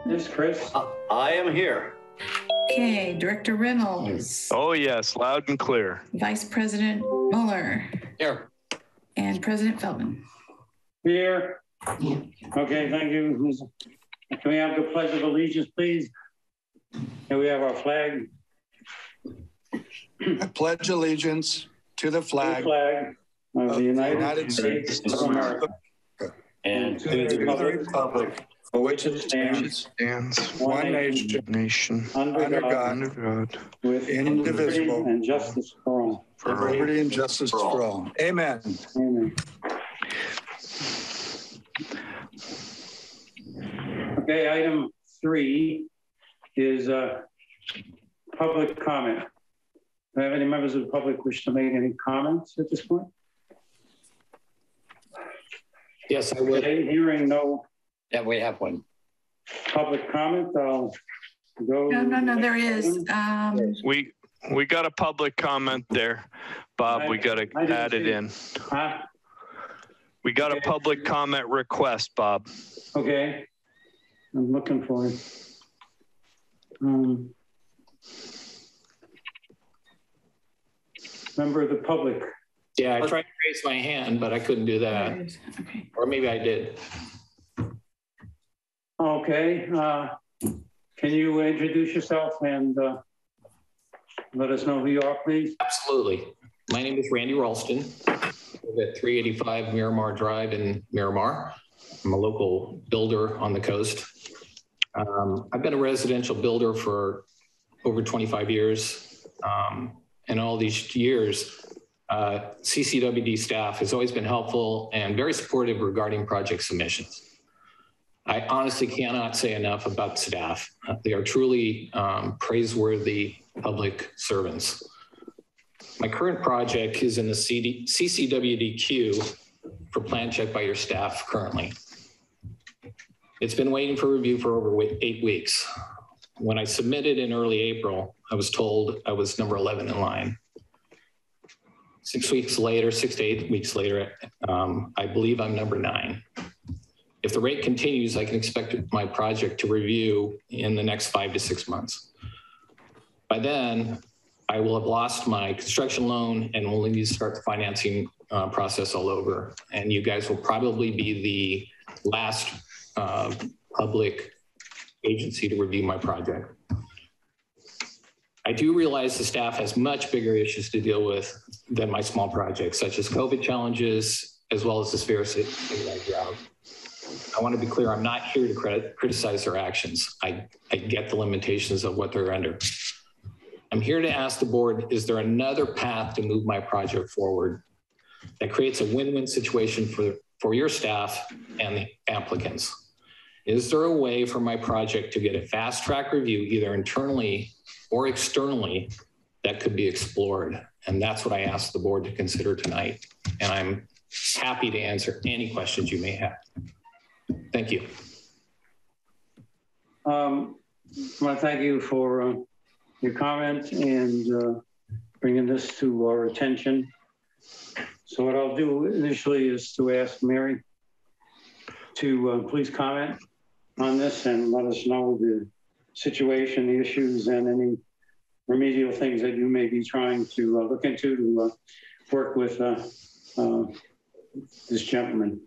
Yes, Chris. I am here. Okay, Director Reynolds. Oh, yes, loud and clear. Vice President Mueller. Here. And President Feldman. Here. Okay, thank you. Can we have the Pledge of Allegiance, please? Here we have our flag. I pledge allegiance to the flag of the United States of America And to the republic for which it stands, one nation, under God, with indivisible and justice for all. Liberty and justice for all. Amen. Amen. Okay, item 3 is public comment. Do I have any members of the public wish to make any comments at this point? Yes, I would. Okay, hearing no. Yeah, we have one. Public comment, I'll go. No, there is. We got a public comment there, Bob. We got to add it in. Huh? We got a public comment request, Bob. Okay, I'm looking for it. Member of the public. Yeah, I tried to raise my hand, but I couldn't do that. Okay. Or maybe I did. Okay, can you introduce yourself and let us know who you are, please? Absolutely. My name is Randy Ralston. I live at 385 Miramar Drive in Miramar. I'm a local builder on the coast. I've been a residential builder for over 25 years. And all these years, CCWD staff has always been helpful and very supportive regarding project submissions. I honestly cannot say enough about staff. They are truly praiseworthy public servants. My current project is in the CCWD queue for plan check by your staff currently. It's been waiting for review for over 8 weeks. When I submitted in early April, I was told I was number 11 in line. 6 to 8 weeks later, I believe I'm number 9. If the rate continues, I can expect my project to review in the next 5 to 6 months. By then, I will have lost my construction loan and will need to start the financing process all over. And you guys will probably be the last public agency to review my project. I do realize the staff has much bigger issues to deal with than my small projects, such as COVID challenges, as well as the severe drought. I want to be clear, I'm not here to criticize their actions. I get the limitations of what they're under. I'm here to ask the board, is there another path to move my project forward that creates a win-win situation for your staff and the applicants? Is there a way for my project to get a fast track review, either internally or externally, that could be explored? And that's what I asked the board to consider tonight. And I'm happy to answer any questions you may have. Thank you. I want to thank you for your comment and bringing this to our attention. So what I'll do initially is to ask Mary to please comment on this and let us know the situation, the issues, and any remedial things that you may be trying to look into to work with this gentleman.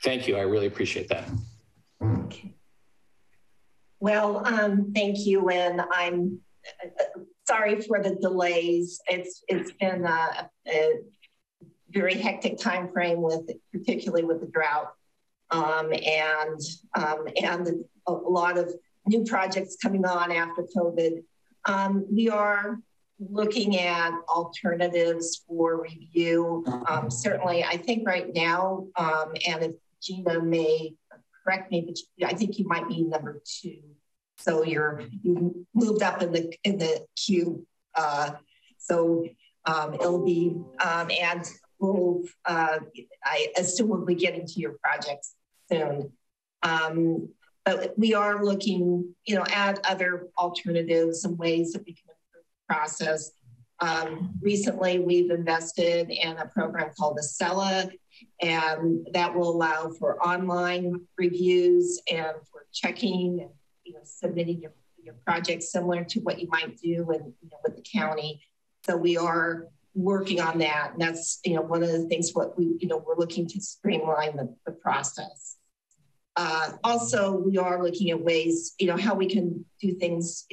Thank you. I really appreciate that. Okay. Well, thank you, and I'm sorry for the delays. It's been a very hectic time frame particularly with the drought, and a lot of new projects coming on after COVID. We are looking at alternatives for review. Certainly, I think right now, and if Gina may correct me, but I think you might be number 2. So you moved up in the queue. So it'll be, and we'll, I assume we'll be getting to your projects soon. But we are looking, at other alternatives and ways that we can improve the process. Recently, we've invested in a program called Acela, And that will allow for online reviews and for checking and submitting your project similar to what you might do with the county. So we are working on that. And that's one of the things what we're looking to streamline the process. Also, we are looking at ways, how we can do things,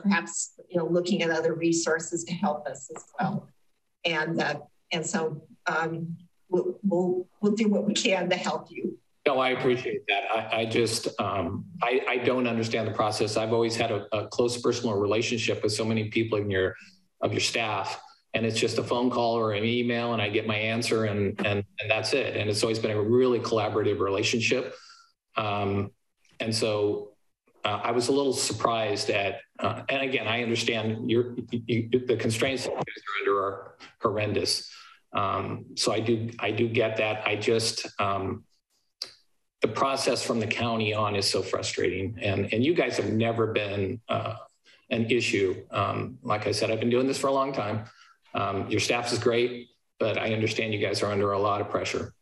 perhaps, looking at other resources to help us as well. And so we'll do what we can to help you. No, I appreciate that. I just, I don't understand the process. I've always had a close personal relationship with so many people in your staff, and it's just a phone call or an email and I get my answer and that's it. And it's always been a really collaborative relationship. And so I was a little surprised at, and again, I understand the constraints that you guys are under are horrendous. So I do get that. I just, the process from the county on is so frustrating, and you guys have never been an issue. Like I said, I've been doing this for a long time. Your staff is great, but I understand you guys are under a lot of pressure.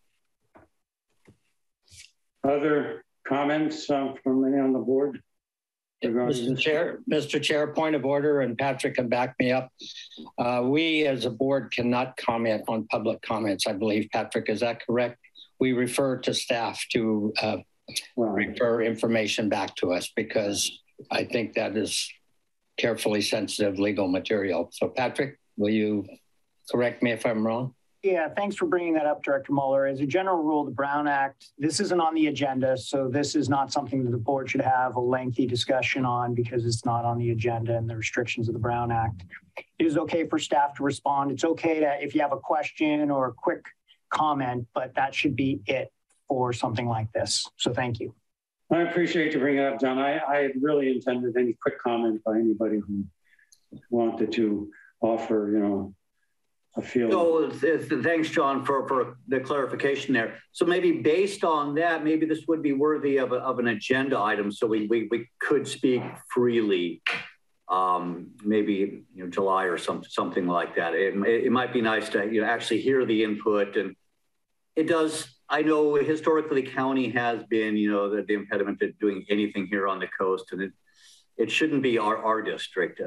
Other comments from any on the board? Mr. Chair, point of order, and Patrick can back me up. We as a board cannot comment on public comments, I believe. Patrick, is that correct? We refer to staff to refer information back to us, because I think that is carefully sensitive legal material. So Patrick, will you correct me if I'm wrong? Yeah, thanks for bringing that up, Director Mueller. As a general rule, the Brown Act, this isn't on the agenda, so this is not something that the board should have a lengthy discussion on because it's not on the agenda and the restrictions of the Brown Act. It is okay for staff to respond. It's okay to, if you have a question or a quick comment, but that should be it for something like this. So thank you. I appreciate you bringing it up, John. I had really intended any quick comment by anybody who wanted to offer, a feeling. So thanks, John, for the clarification there. So maybe based on that, maybe this would be worthy of an agenda item, so we could speak freely. Maybe July or something like that. It might be nice to actually hear the input, and it does. I know historically the county has been the impediment to doing anything here on the coast, and it shouldn't be our district.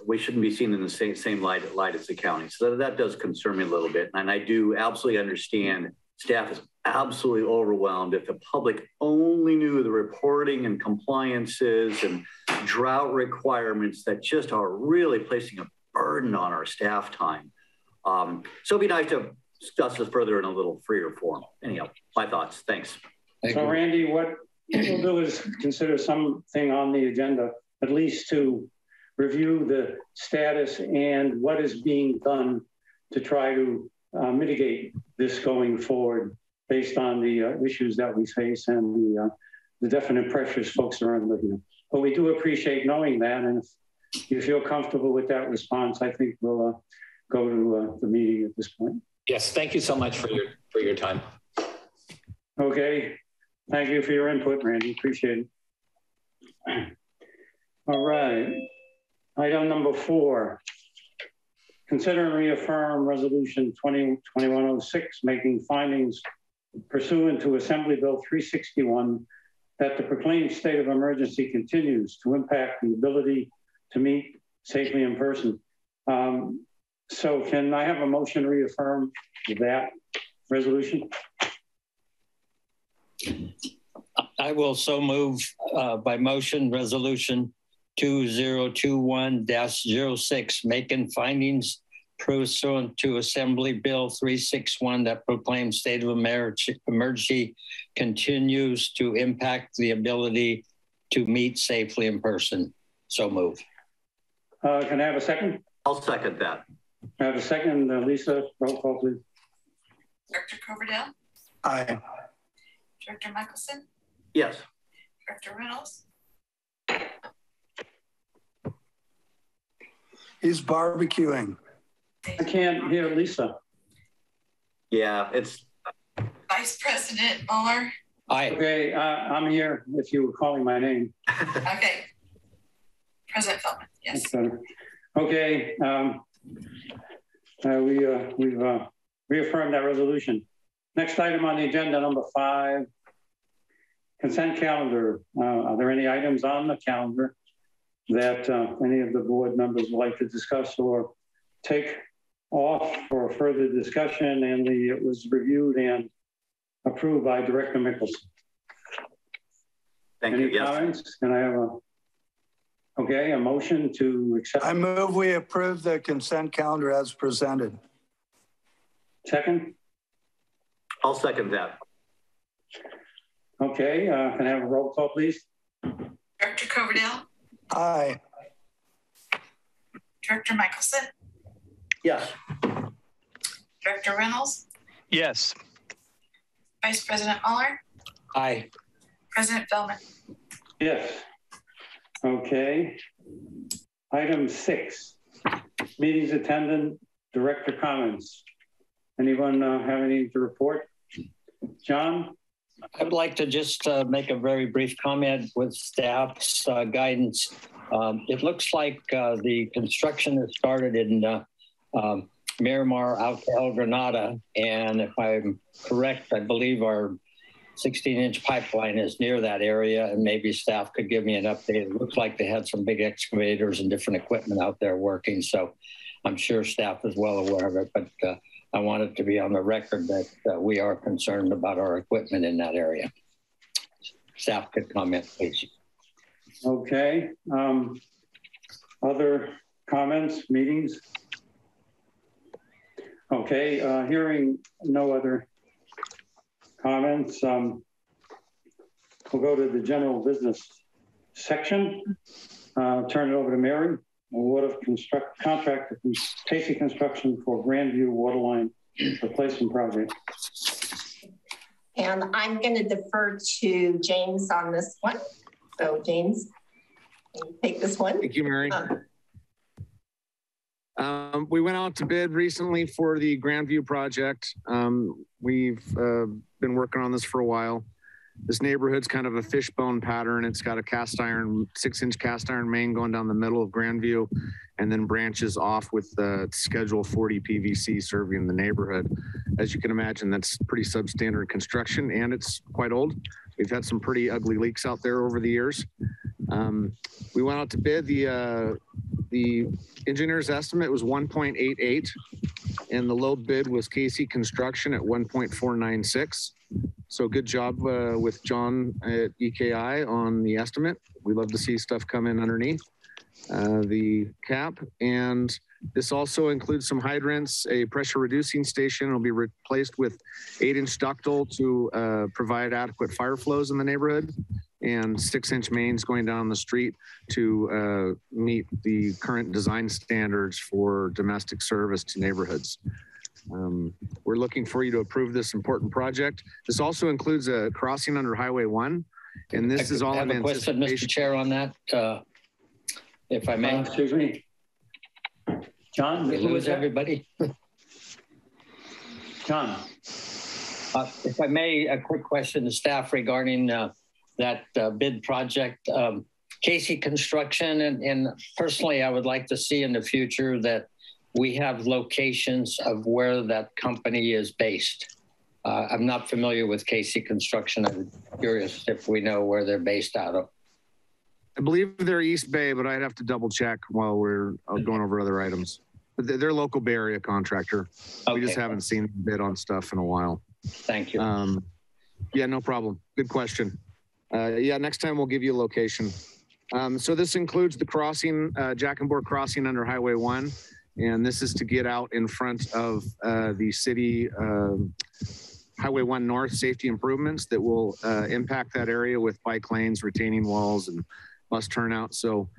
We shouldn't be seen in the same light as the county. So that does concern me a little bit. And I do absolutely understand staff is absolutely overwhelmed. If the public only knew the reporting and compliances and drought requirements that just are really placing a burden on our staff time. So it'd be nice to discuss this further in a little freer form. Anyhow, my thoughts. Thanks. So Randy, what we'll do is consider something on the agenda, at least to review the status and what is being done to try to mitigate this going forward based on the issues that we face and the definite pressures folks are under here. But we do appreciate knowing that, and if you feel comfortable with that response, I think we'll go to the meeting at this point. Yes, thank you so much for your time. Okay, thank you for your input, Randy. Appreciate it. All right. Item number 4, consider and reaffirm resolution 2021-06, making findings pursuant to Assembly Bill 361 that the proclaimed state of emergency continues to impact the ability to meet safely in person. So can I have a motion to reaffirm that resolution? I will so move by motion resolution 2021-06, making findings pursuant to Assembly Bill 361 that proclaims state of emergency continues to impact the ability to meet safely in person. So move. Can I have a second? I'll second that. I have a second. Lisa, roll call, please. Director Coverdale? Aye. Director Michelson? Yes. Director Reynolds? He's barbecuing. I can't hear Lisa. Yeah, it's. Vice President Mueller? Aye. Okay, I'm here if you were calling my name. Okay. President Feldman, yes. Okay, we've reaffirm that resolution. Next item on the agenda, number 5, consent calendar. Are there any items on the calendar that any of the board members would like to discuss or take off for further discussion? And it was reviewed and approved by Director Mickelson. Thank you. Any comments? Can I have a motion to accept? I move we approve the consent calendar as presented. Second? I'll second that. Okay, can I have a roll call, please? Director Coverdale, Aye. Director Mickelson, Yes. Director Reynolds, Yes. Vice President Muller, Aye. President Feldman. Yes. Okay. Item 6, meetings attendant, director comments. Anyone have anything to report? John? I would like to just make a very brief comment with staff's guidance. It looks like the construction has started in Miramar out to El Granada. And if I'm correct, I believe our 16-inch pipeline is near that area, and maybe staff could give me an update. It looks like they had some big excavators and different equipment out there working. So I'm sure staff is well aware of it, but I want it to be on the record that we are concerned about our equipment in that area. Staff could comment, please. Okay. Other comments, meetings? Okay, hearing no other comments, we'll go to the general business section. Turn it over to Mary. Award of contract to Casey Construction for Grandview Waterline Replacement Project. And I'm going to defer to James on this one. So James, can you take this one? Thank you, Mary. We went out to bid recently for the Grandview project. We've been working on this for a while. This neighborhood's kind of a fishbone pattern. It's got a 6-inch cast iron main going down the middle of Grandview, and then branches off with the Schedule 40 PVC serving the neighborhood. As you can imagine, that's pretty substandard construction, and it's quite old. We've had some pretty ugly leaks out there over the years. We went out to bid. The engineer's estimate was 1.88, and the low bid was Casey Construction at 1.496. So good job with John at EKI on the estimate. We love to see stuff come in underneath the cap. And this also includes some hydrants, a pressure reducing station will be replaced with 8-inch ductile to provide adequate fire flows in the neighborhood, and 6-inch mains going down the street to meet the current design standards for domestic service to neighborhoods. We're looking for you to approve this important project. This also includes a crossing under Highway 1, and this is all in anticipation. I have a question, Mr. Chair, on that, if I may. Excuse me. John? We lose everybody. John? If I may, a quick question to staff regarding that bid project. Casey Construction, and personally, I would like to see in the future that we have locations of where that company is based. I'm not familiar with Casey Construction. I'm curious if we know where they're based out of. I believe they're East Bay, but I'd have to double check while we're going over other items. But they're a local Bay Area contractor. Okay. We just haven't seen them bid on stuff in a while. Thank you. Yeah, no problem. Good question. Yeah, next time we'll give you a location. So this includes the crossing, Jack and Board crossing under Highway 1. And this is to get out in front of the city Highway 1 North safety improvements that will impact that area with bike lanes, retaining walls, and bus turnout. So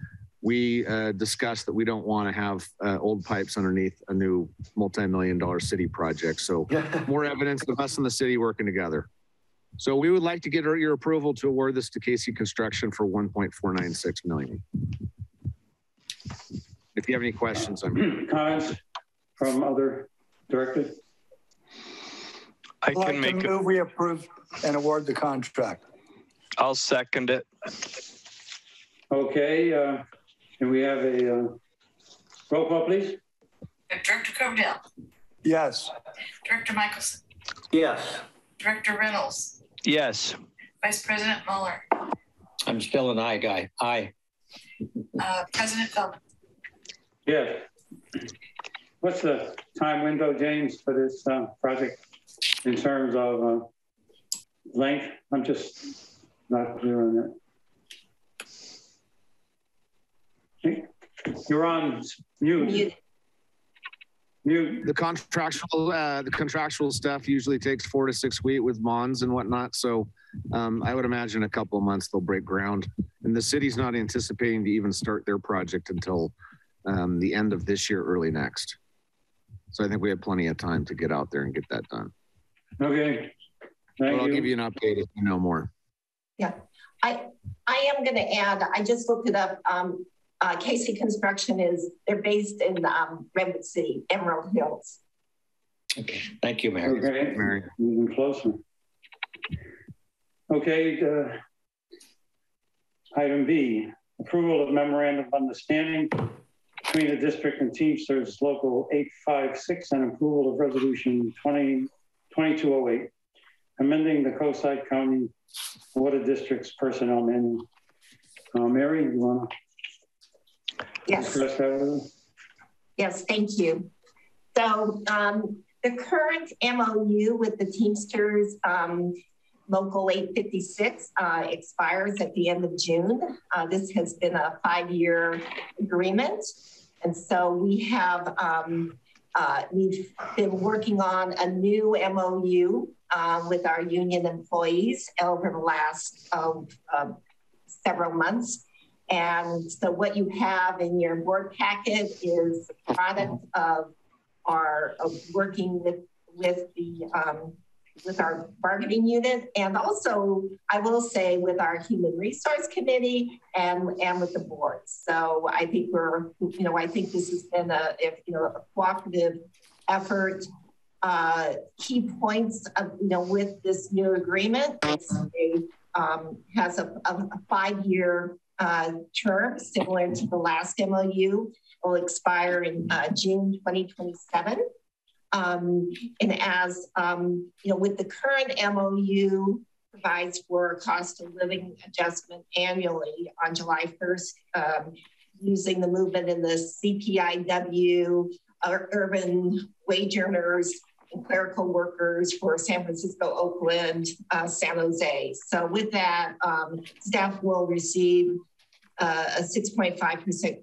we discussed that we don't want to have old pipes underneath a new multi-million-dollar city project. So more evidence of us and the city working together. So we would like to get your approval to award this to Casey Construction for $1.496 million. If you have any questions, I'm here. Comments from other directors? I can make move we approve and award the contract. I'll second it. Okay, can we have a roll call, please? Director Coverdale, Yes. Director Michelson, Yes. Director Reynolds, Yes. Vice President Mueller, I'm still an aye guy. Aye. President Feldman. Yeah. What's the time window, James, for this project in terms of length? I'm just not clear on that. You're on mute. Mute. The contractual stuff usually takes 4 to 6 weeks with bonds and whatnot. So I would imagine a couple of months they'll break ground. And the city's not anticipating to even start their project until the end of this year, early next. So I think we have plenty of time to get out there and get that done. Okay. But I'll give you an update if you know more. Yeah, I am going to add, I just looked it up. Casey Construction they're based in Redwood City, Emerald Hills. Okay, thank you, Mary. Okay, Mary. Moving closer. Okay, item B, approval of memorandum of understanding between the district and Teamsters Local 856 and approval of resolution 2208, amending the Coastside County Water District's personnel manual. Mary, you want to? Yes. discuss that with us? Yes, thank you. So the current MOU with the Teamsters Local 856 expires at the end of June. This has been a 5-year agreement. And so we've been working on a new MOU with our union employees over the last several months. And so what you have in your board packet is a product of our working with our bargaining unit, and also I will say with our human resource committee and with the board. So I think I think this has been a cooperative effort. Key points of, with this new agreement, it has a 5-year term similar to the last MOU. Will expire in June 2027. And as with the current MOU provides for a cost of living adjustment annually on July 1st, using the movement in the CPIW, urban wage earners and clerical workers for San Francisco, Oakland, San Jose. So with that, staff will receive a 6.5%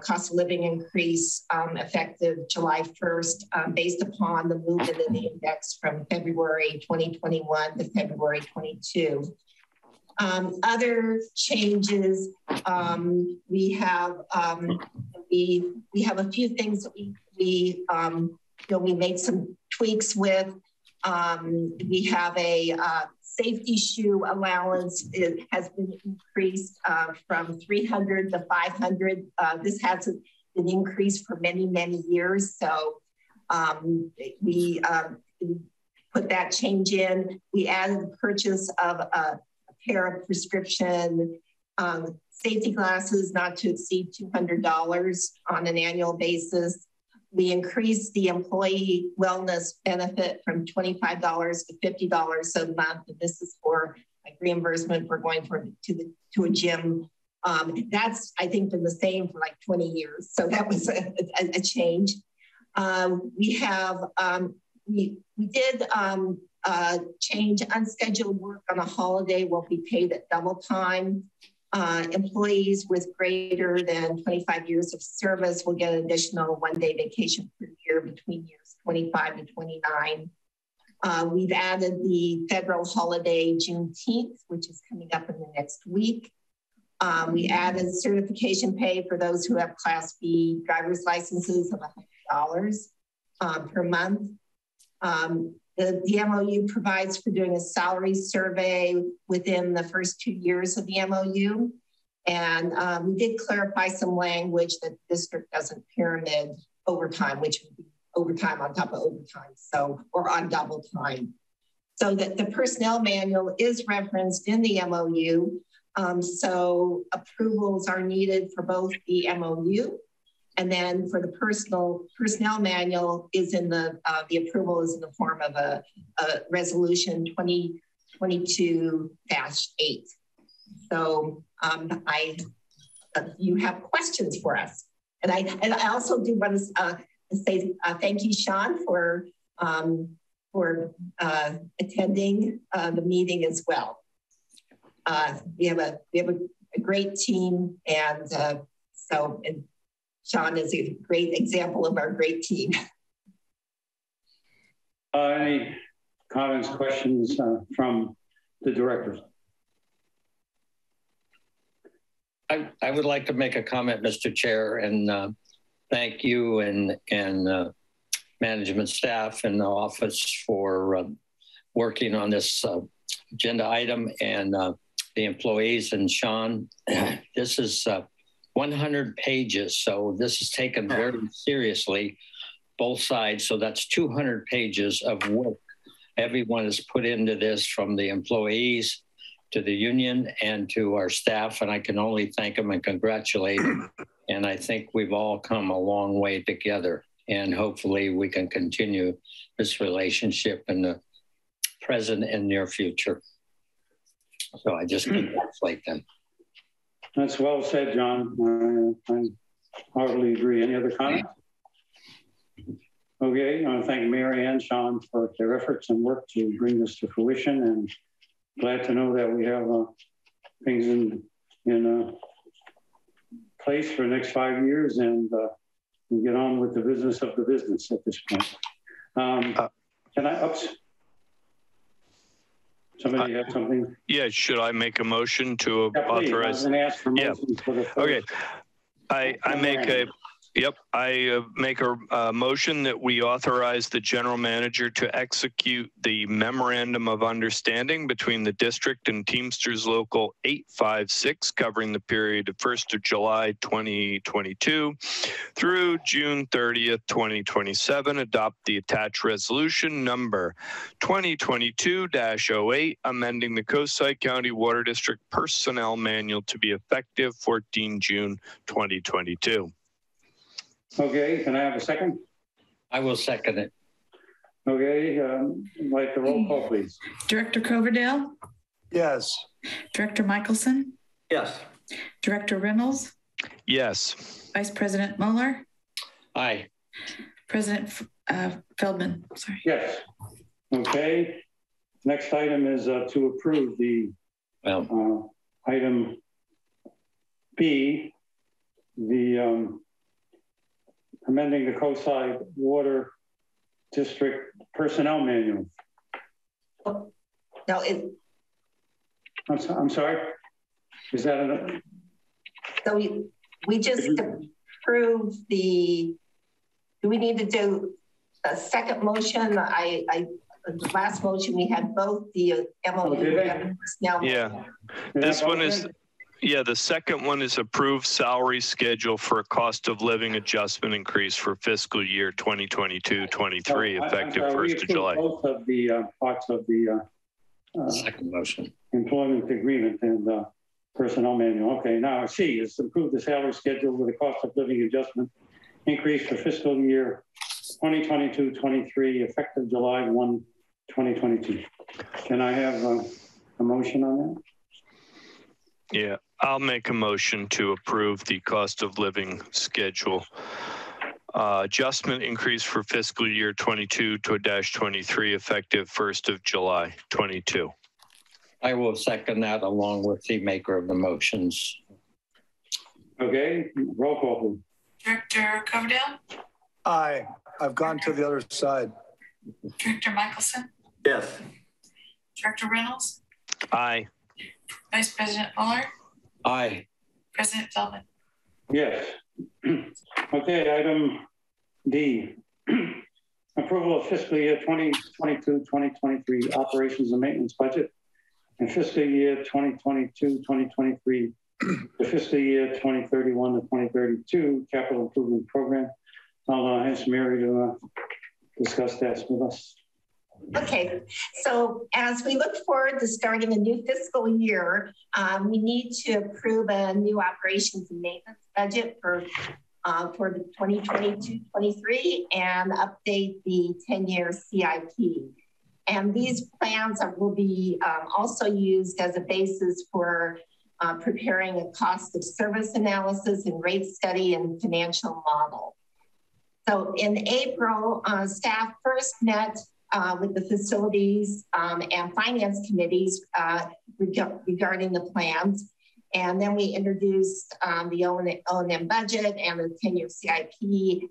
cost of living increase effective July 1st, based upon the movement in the index from February 2021 to February 22. Other changes, we have a few things that we made some tweaks with. We have a safety shoe allowance. It has been increased from 300 to 500. This hasn't been increased for many, many years. So we put that change in. We added the purchase of a pair of prescription safety glasses not to exceed $200 on an annual basis. We increased the employee wellness benefit from $25 to $50 a month. And this is for like reimbursement for going to a gym. That's, I think, been the same for like 20 years. So that was a change. We did change unscheduled work on a holiday will be paid at double time. Employees with greater than 25 years of service will get an additional 1-day vacation per year between years 25 to 29. We've added the federal holiday Juneteenth, which is coming up in the next week. We added certification pay for those who have Class B driver's licenses of $100 per month. The MOU provides for doing a salary survey within the first 2 years of the MOU. And we did clarify some language that the district doesn't pyramid overtime, which would be overtime on top of overtime, or on double time. So that the personnel manual is referenced in the MOU. So approvals are needed for both the MOU And then for the personnel manual is in the approval is in the form of a resolution 2022-8. So you have questions for us. And I also do want to say thank you, Sean, for attending the meeting as well. We have a great team, and Sean is a great example of our great team. Any comments, questions from the directors? I would like to make a comment, Mr. Chair, and thank you and management staff and the office for working on this agenda item, and the employees. And Sean, this is 100 pages, so this is taken very seriously, both sides. So that's 200 pages of work everyone has put into this, from the employees to the union and to our staff, and I can only thank them and congratulate them. And I think we've all come a long way together, and hopefully we can continue this relationship in the present and near future. So I just congratulate them. That's well said, John. I heartily agree. Any other comments? Okay, I want to thank Mary and Sean for their efforts and work to bring this to fruition, and glad to know that we have things in place for the next 5 years, and we get on with the business of the business at this point. Can I somebody have something? Yeah, should I make a motion to authorize? I was ask for motions for the okay. I make a motion that we authorize the general manager to execute the memorandum of understanding between the district and Teamsters Local 856, covering the period of 1st of July 2022 through June 30th, 2027. Adopt the attached resolution number 2022-08, amending the Coastside County Water District Personnel Manual to be effective 14 June 2022. Okay, can I have a second? I will second it. Okay, like the roll call, please. Director Coverdale? Yes. Director Michelson? Yes. Director Reynolds? Yes. Vice President Mueller? Aye. President Feldman, sorry. Yes. Okay. Next item is to approve the item B, the amending the Coastside Water District Personnel Manual. No, I'm sorry. Is that an? So we just approve the. Do we need to do a second motion? The last motion we had both the MOU and personnel. Yeah. This one is. Yeah, the second one is approved salary schedule for a cost of living adjustment increase for fiscal year 2022-23, effective 1st of July. Both of the parts of the second motion. Employment agreement and personnel manual. Okay, now C is approve the salary schedule with a cost of living adjustment increase for fiscal year 2022-23, effective July 1, 2022. Can I have a motion on that? Yeah, I'll make a motion to approve the cost of living schedule adjustment increase for fiscal year 22-23, effective 1st of July 22. I will second that along with the maker of the motions. Okay, roll call, please. Director Coverdale? Aye. I've gone to the other side. Director Michelson? Yes. Director Reynolds? Aye. Vice President Mueller? Aye. President Feldman? Yes. Okay, item D. Approval of fiscal year 2022-2023 operations and maintenance budget and fiscal year 2022-2023 the fiscal year 2031-2032 capital improvement program. I'll ask Mary to discuss that with us. Okay, so as we look forward to starting a new fiscal year, we need to approve a new operations and maintenance budget for for the 2022-23 and update the 10-year CIP. And these plans will be also used as a basis for preparing a cost of service analysis and rate study and financial model. So in April, staff first met with the facilities and finance committees regarding the plans. And then we introduced the O&M budget and the 10-year CIP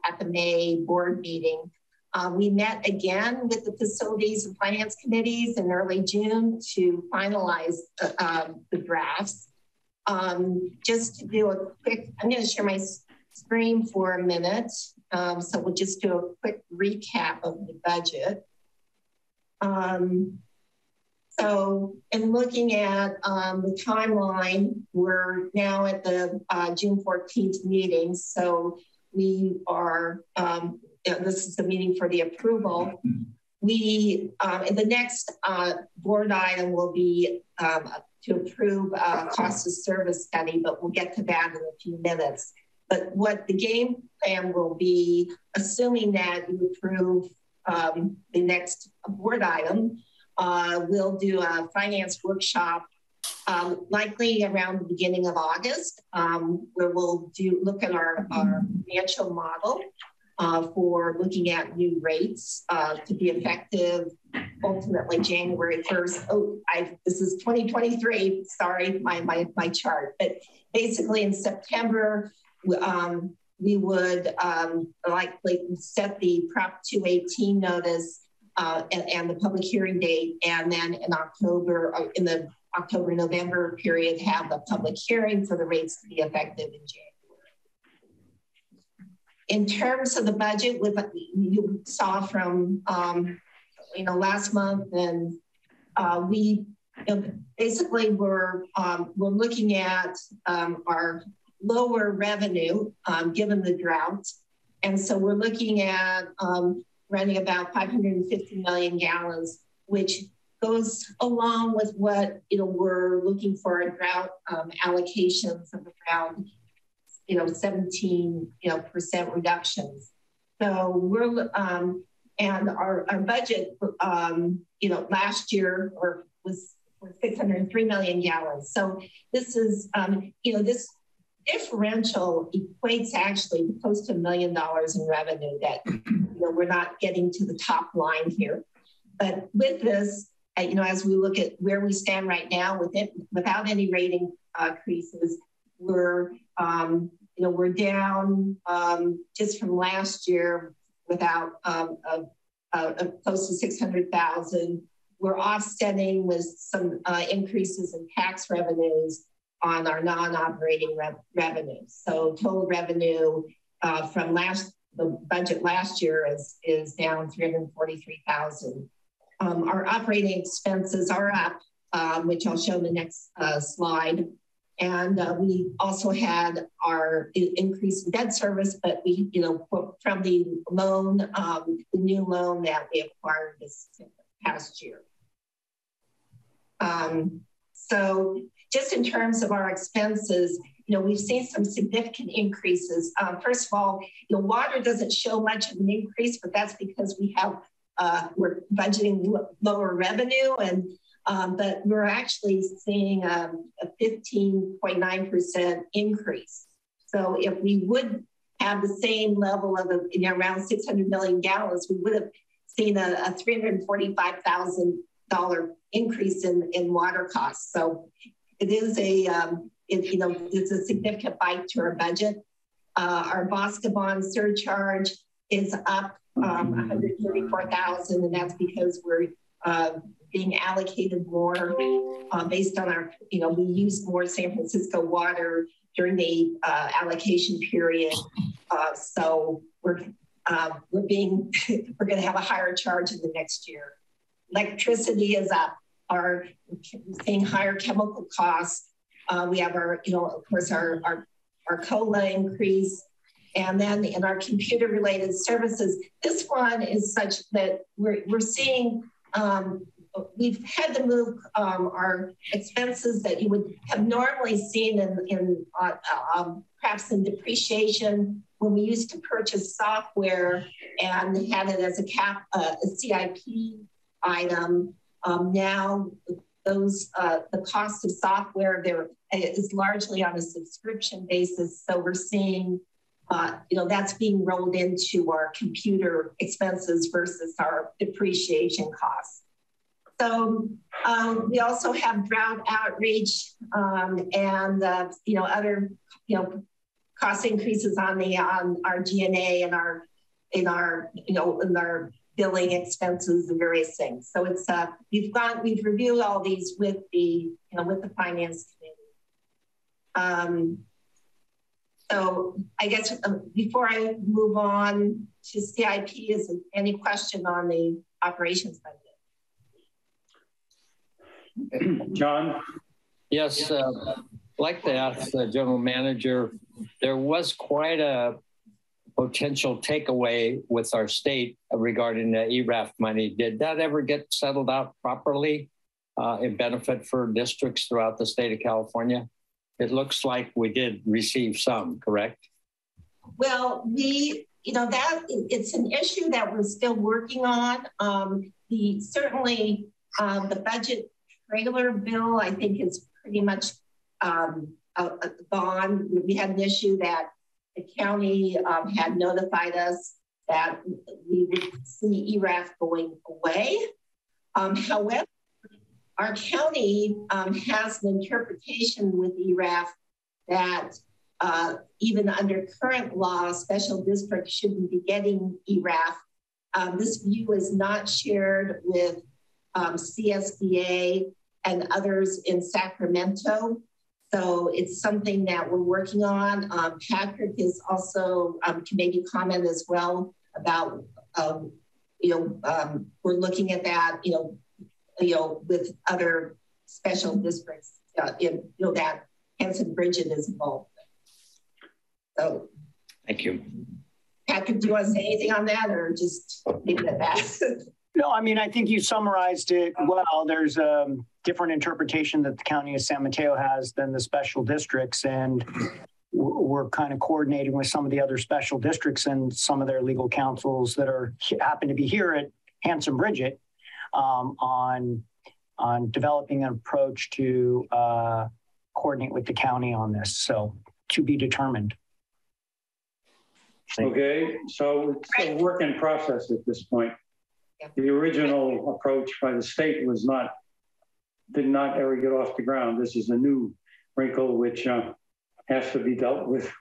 at the May board meeting. We met again with the facilities and finance committees in early June to finalize the drafts. Just to do a quick, I'm going to share my screen for a minute. So we'll just do a quick recap of the budget. So in looking at the timeline, we're now at the June 14th meeting. So we are, this is the meeting for the approval. We, the next board item will be to approve a cost of service study, but we'll get to that in a few minutes. But what the game plan will be, assuming that you approve the next board item, we'll do a finance workshop likely around the beginning of August, where we'll look at our financial model for looking at new rates to be effective ultimately January 1st. Oh, this is 2023, sorry, my chart. But basically in September, we would likely set the Prop 218 notice and the public hearing date, and then in October, in the October-November period, have the public hearing for the rates to be effective in January. In terms of the budget, you saw from last month, and we basically we're looking at our lower revenue given the drought, and so we're looking at running about 550 million gallons, which goes along with what we're looking for a drought allocations of around 17% reductions. So we're and our budget last year was 603 million gallons. So this is this differential equates actually to close to $1 million in revenue that we're not getting to the top line here. But with this, as we look at where we stand right now without any rating increases, we're down just from last year without close to 600,000. We're offsetting with some increases in tax revenues on our non-operating revenues. So total revenue from the budget last year is down 343,000. Our operating expenses are up, which I'll show in the next slide. And we also had our increase in debt service, but we, from the loan, the new loan that we acquired this past year. So just in terms of our expenses, we've seen some significant increases. First of all, water doesn't show much of an increase, but that's because we're budgeting lower revenue, and but we're actually seeing a 15.9% increase. So if we would have the same level of around 600 million gallons, we would have seen a $345,000 increase in water costs. So it is it's a significant bite to our budget. Our BOSCA bond surcharge is up 134,000, and that's because we're being allocated more based on our, we used more San Francisco water during the allocation period. So we're going to have a higher charge in the next year. Electricity is up. We're seeing higher chemical costs. We have our, of course, our COLA increase. And then in our computer related services, this one is such that we're seeing, we've had to move our expenses that you would have normally seen in perhaps in depreciation when we used to purchase software and had it as a CIP item, now those the cost of software there is largely on a subscription basis. So we're seeing, that's being rolled into our computer expenses versus our depreciation costs. So we also have drought outreach and other cost increases on our G&A and in our billing expenses and various things. So it's we've reviewed all these with the finance committee. So I guess before I move on to CIP, is there any question on the operations budget? John? Yes, I'd like to ask the general manager, there was quite a potential takeaway with our state regarding the ERAF money. Did that ever get settled out properly in benefit for districts throughout the state of California? It looks like we did receive some, correct? Well, it's an issue that we're still working on. Certainly the budget trailer bill, I think, is pretty much gone. We had an issue that the county had notified us that we would see ERAF going away. However, our county has an interpretation with ERAF that even under current law, special districts shouldn't be getting ERAF. This view is not shared with CSDA and others in Sacramento. So it's something that we're working on. Patrick is also can maybe comment as well about, we're looking at that, with other special districts, that Hanson Bridget is involved with. So, thank you. Patrick, do you want to say anything on that, or just leave it at that? No, I mean, I think you summarized it well. There's a different interpretation that the County of San Mateo has than the special districts. And we're kind of coordinating with some of the other special districts and some of their legal counsels that happen to be here at Hanson Bridget on developing an approach to coordinate with the county on this. So to be determined. Okay, so it's a work in process at this point. The original approach by the state did not ever get off the ground. This is a new wrinkle which has to be dealt with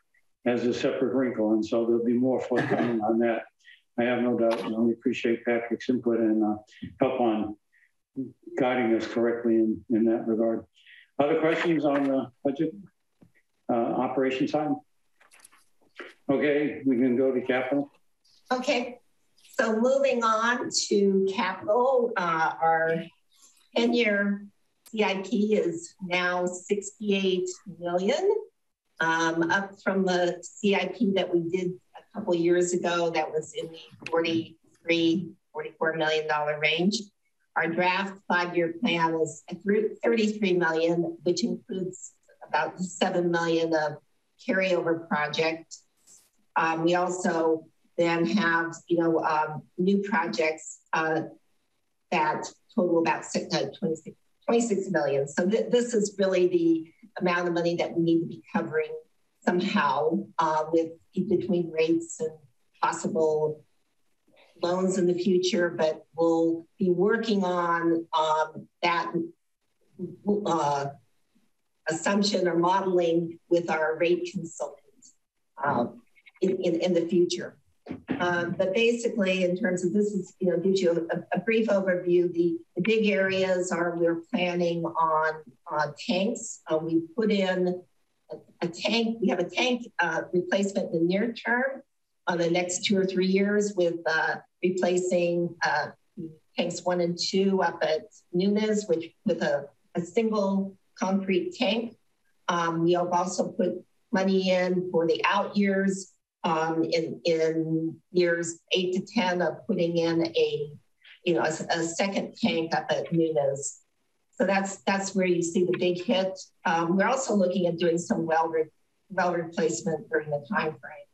as a separate wrinkle. And so there'll be more forthcoming on that. I have no doubt. And we appreciate Patrick's input and help on guiding us correctly in that regard. Other questions on the budget operation side? Okay, we can go to capital. Okay. So moving on to capital, our 10-year CIP is now 68 million, up from the CIP that we did a couple years ago that was in the $44 million range. Our draft 5-year plan is 33 million, which includes about 7 million of carryover project. We also then have, new projects that total about 26 million. So this is really the amount of money that we need to be covering somehow with between rates and possible loans in the future, but we'll be working on that assumption or modeling with our rate consultants in the future. But basically, in terms of this is, gives you a brief overview. The big areas are we're planning on tanks. We put in a tank. We have a tank replacement in the near term on the next 2 or 3 years with replacing tanks 1 and 2 up at Nunez, with a single concrete tank. We have also put money in for the out years. In years 8 to 10 of putting in a second tank up at Nunez. So that's where you see the big hit. We're also looking at doing some well replacement during the time frame.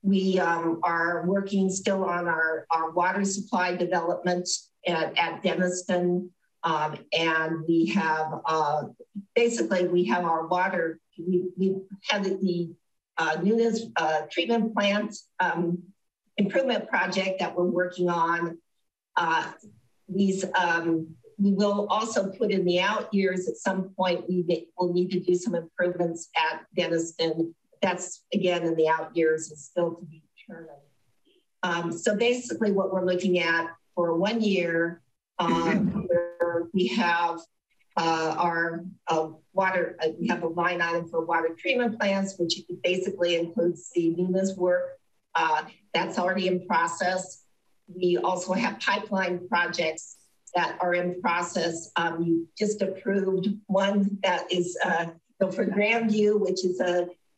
We are working still on our water supply development at Denniston. And we have, basically we have our water, we have the Nunes treatment plant improvement project that we're working on. We will also put in the out years at some point, we will need to do some improvements at Denniston. That's again in the out years is still to be determined. So basically what we're looking at for 1 year, where we have our water, we have a line item for water treatment plants, which basically includes the Nunes work. That's already in process. We also have pipeline projects that are in process. You just approved one that is for Grandview, which is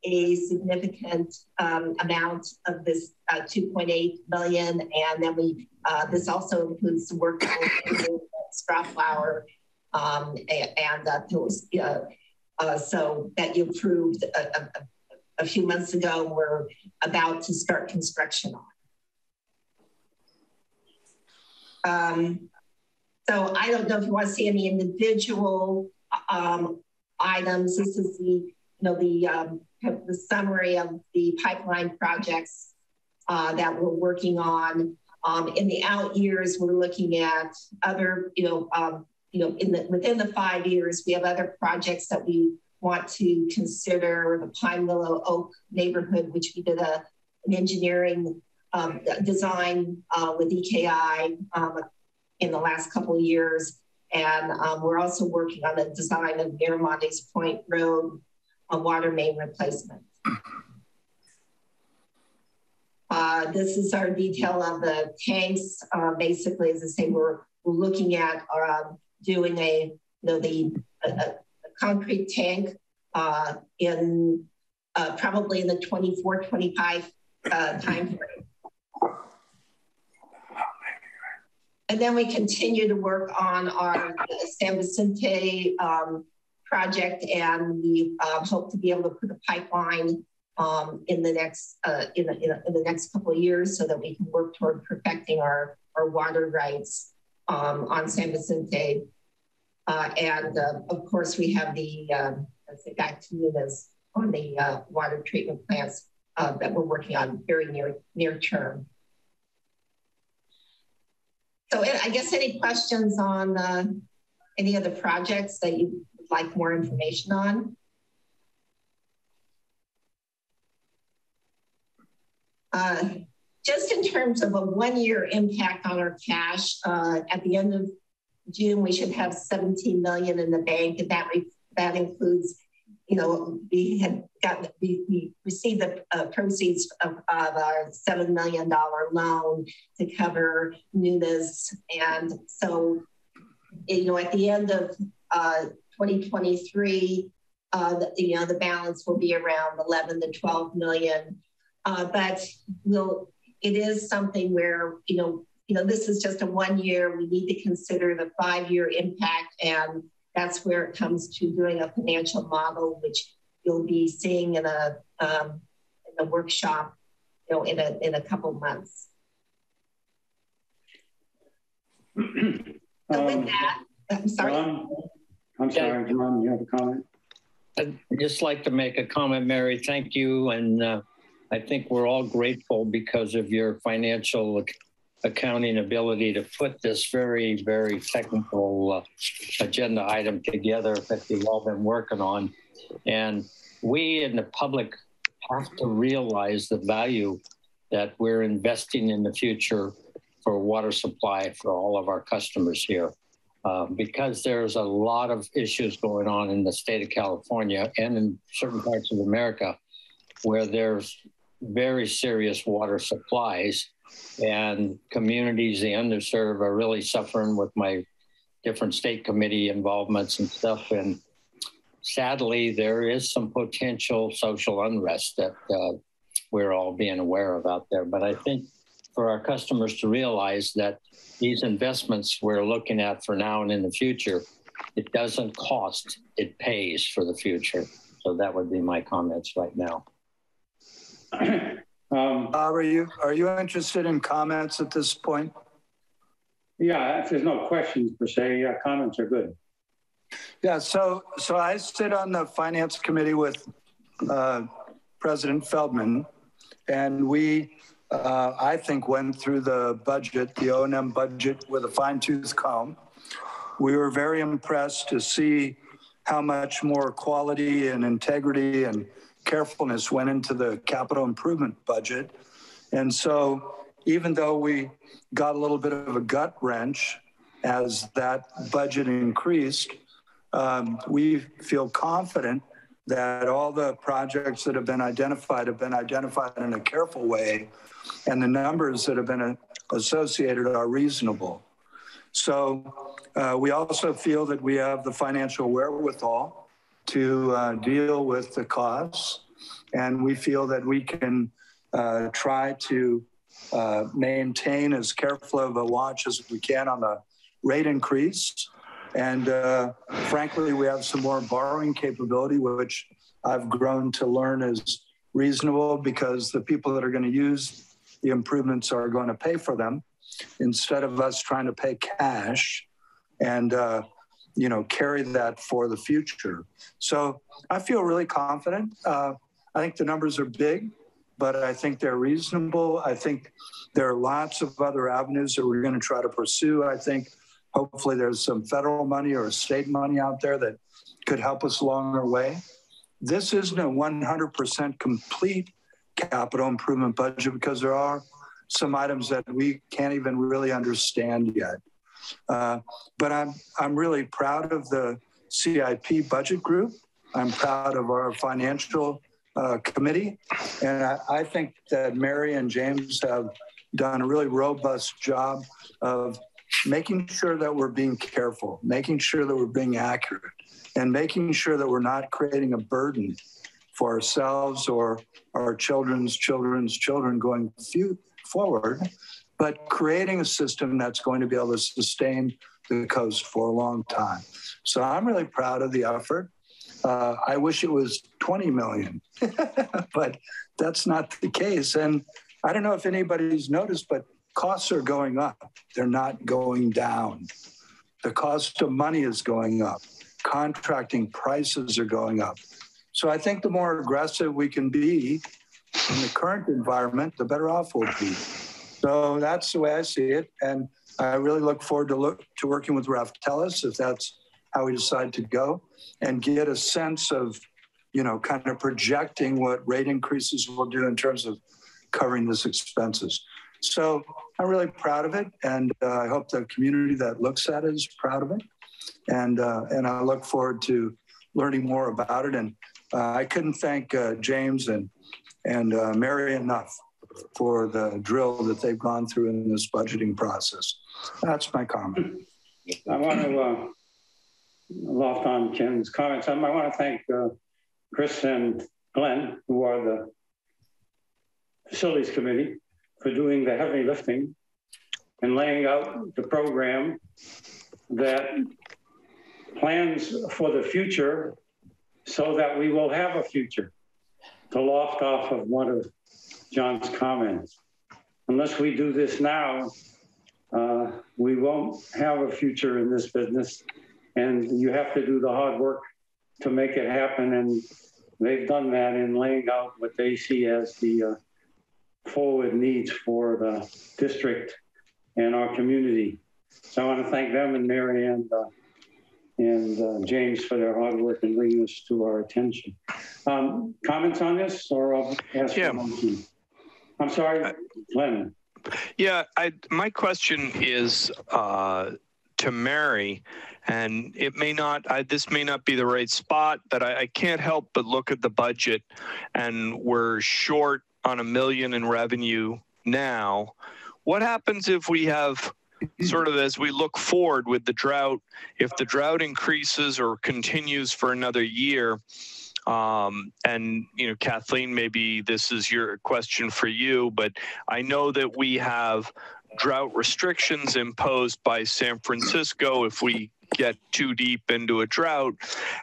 a significant amount of this 2.8 million. And then we, this also includes the work that we're doing at Strawflower and those, so that you approved a few months ago, we're about to start construction on. So I don't know if you want to see any individual items. This is the, the summary of the pipeline projects that we're working on. In the out years, we're looking at other, within the 5 years, we have other projects that we want to consider. The Pine Willow Oak neighborhood, which we did an engineering design with EKI in the last couple of years. And we're also working on the design of Miramontes Point Road, a water main replacement. This is our detail of the tanks. Basically, as I say, we're looking at doing a concrete tank in probably in the 24-25 time frame. And then we continue to work on our San Vicente project, and we hope to be able to put a pipeline in the next in the next couple of years, so that we can work toward perfecting our water rights on San Vicente. And of course, we have the let's say back to Nunes on the water treatment plants that we're working on very near term. So I guess any questions on any of the projects that you would like more information on? Just in terms of a 1 year impact on our cash, at the end of June, we should have 17 million in the bank, and that includes, we received the proceeds of our $7 million loan to cover Nunes. And so, at the end of 2023, the balance will be around 11 to 12 million. But it is something where, this is just a 1 year. We need to consider the 5 year impact, and that's where it comes to doing a financial model, which you'll be seeing in a workshop, in a couple months. So with that, I'm sorry. John, you have a comment? I'd just like to make a comment, Mary. Thank you. And I think we're all grateful because of your financial accounting ability to put this very, very technical agenda item together that we've all been working on. And we in the public have to realize the value that we're investing in the future for water supply for all of our customers here. Because there's a lot of issues going on in the state of California and in certain parts of America where there's very serious water supplies, and communities, the underserved, are really suffering with my different state committee involvements and stuff. And sadly, there is some potential social unrest that we're all being aware of out there. But I think for our customers to realize that these investments we're looking at for now and in the future, it doesn't cost, it pays for the future. So that would be my comments right now. Are you interested in comments at this point? Yeah, if there's no questions per se, yeah, comments are good. Yeah, so I sit on the finance committee with President Feldman, and we, I think, went through the budget, the O&M budget, with a fine-tooth comb. We were very impressed to see how much more quality and integrity and carefulness went into the capital improvement budget. And so even though we got a little bit of a gut wrench as that budget increased, we feel confident that all the projects that have been identified in a careful way, and the numbers that have been associated are reasonable. So we also feel that we have the financial wherewithal to deal with the costs, and we feel that we can try to maintain as careful of a watch as we can on the rate increase. And frankly, we have some more borrowing capability, which I've grown to learn is reasonable, because the people that are going to use the improvements are going to pay for them instead of us trying to pay cash and carry that for the future. So I feel really confident. I think the numbers are big, but I think they're reasonable. I think there are lots of other avenues that we're going to try to pursue. I think hopefully there's some federal money or state money out there that could help us along our way. This isn't a 100% complete capital improvement budget, because there are some items that we can't even really understand yet. But I'm really proud of the CIP budget group. I'm proud of our financial committee. And I think that Mary and James have done a really robust job of making sure that we're being careful, making sure that we're being accurate, and making sure that we're not creating a burden for ourselves or our children's children going forward, but creating a system that's going to be able to sustain the coast for a long time. So I'm really proud of the effort. I wish it was 20 million, but that's not the case. And I don't know if anybody's noticed, but costs are going up. They're not going down. The cost of money is going up. Contracting prices are going up. So I think the more aggressive we can be in the current environment, the better off we'll be. So that's the way I see it. And I really look forward to working with Raftellus, if that's how we decide to go, and get a sense of, kind of projecting what rate increases will do in terms of covering these expenses. So I'm really proud of it, and I hope the community that looks at it is proud of it. And I look forward to learning more about it. And I couldn't thank James and Mary enough for the drill that they've gone through in this budgeting process. That's my comment. I want to loft on Ken's comments. I want to thank Chris and Glenn, who are the facilities committee, for doing the heavy lifting and laying out the program that plans for the future so that we will have a future. To loft off of one of John's comments, unless we do this now, we won't have a future in this business, and you have to do the hard work to make it happen. And they've done that in laying out what they see as the forward needs for the district and our community. So I want to thank them and Mary and James for their hard work in bringing this to our attention. Comments on this, or I'll ask for a motion? I'm sorry, Glenn. Yeah, my question is to Mary, and it may not, this may not be the right spot, but I can't help but look at the budget, and we're short on $1 million in revenue now. What happens if we have sort of, as we look forward with the drought, if the drought increases or continues for another year, and Kathleen, maybe this is your question for you, but I know that we have drought restrictions imposed by San Francisco if we get too deep into a drought.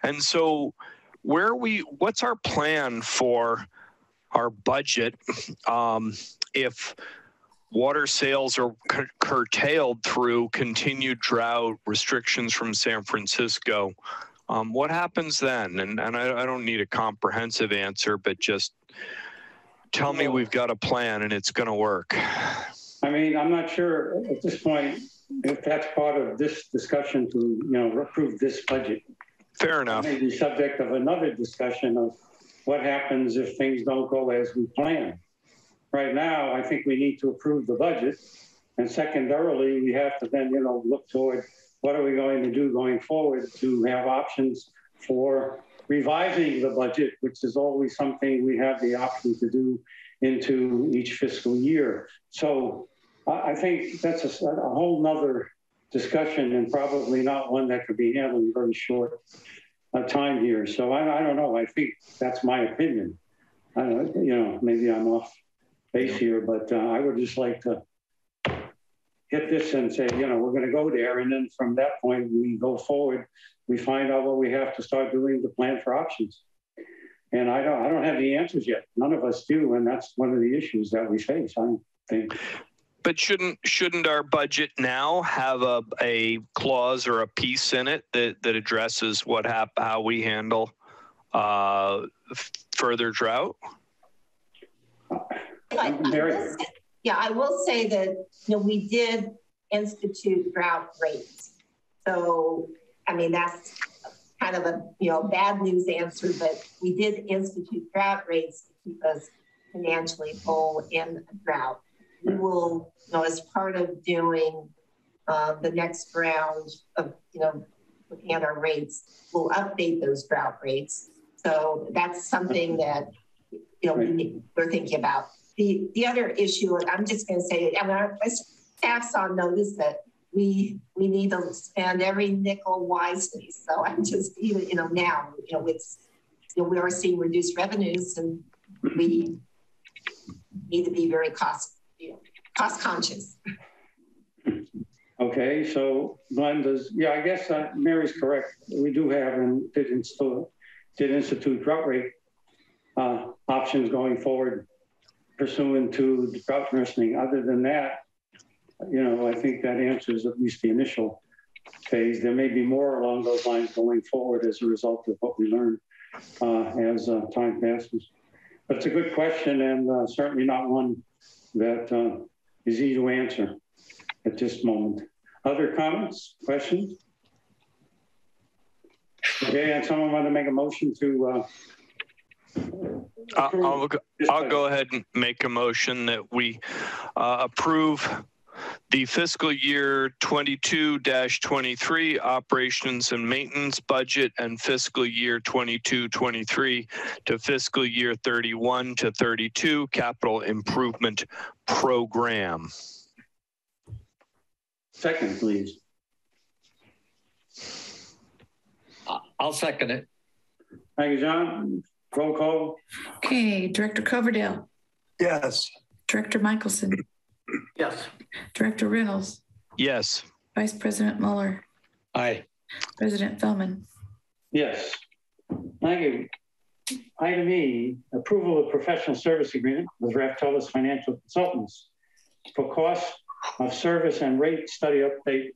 And so what's our plan for our budget, if water sales are curtailed through continued drought restrictions from San Francisco, what happens then? And I don't need a comprehensive answer, but just tell me we've got a plan and it's going to work. I mean, I'm not sure at this point if that's part of this discussion to, approve this budget. Fair enough. Maybe subject of another discussion of what happens if things don't go as we plan. Right now, I think we need to approve the budget. And secondarily, we have to then, look toward what are we going to do going forward to have options for revising the budget, which is always something we have the option to do into each fiscal year. So I think that's a whole nother discussion and probably not one that could be handled in very short time here. So I don't know. I think that's my opinion. I don't, maybe I'm off base here, but I would just like to hit this and say, we're going to go there. And then from that point, we go forward, we find out what we have to start doing to plan for options. And I don't have the answers yet. None of us do. And that's one of the issues that we face, I think. But shouldn't our budget now have a clause or a piece in it that addresses how we handle further drought? I will say that we did institute drought rates. So I mean that's kind of a bad news answer, but we did institute drought rates to keep us financially whole in a drought. We will, as part of doing the next round of, looking at our rates, we'll update those drought rates. So that's something that, we're thinking about. The other issue, I'm just going to say, our staff's on notice that we need to spend every nickel wisely. So I'm just, now, it's, we are seeing reduced revenues and we need to be very cost conscious. Okay, so Glenn I guess Mary's correct. We do have and did institute drought rate options going forward pursuant to the drought commissioning. Other than that, I think that answers at least the initial phase. There may be more along those lines going forward as a result of what we learn as time passes. But it's a good question and certainly not one that is easy to answer at this moment. Other comments, questions? Okay, and someone want to make a motion to I'll go ahead and make a motion that we approve the fiscal year 22-23 operations and maintenance budget and fiscal year 22-23 to fiscal year 31-32 capital improvement program. Second, please. I'll second it. Thank you, John. Roll call. Okay, Director Coverdale. Yes. Director Michelson. Yes. Director Reynolds. Yes. Vice President Mueller. Aye. President Feldman. Yes. Thank you. Item E, approval of professional service agreement with Raftellus Financial Consultants for cost of service and rate study update,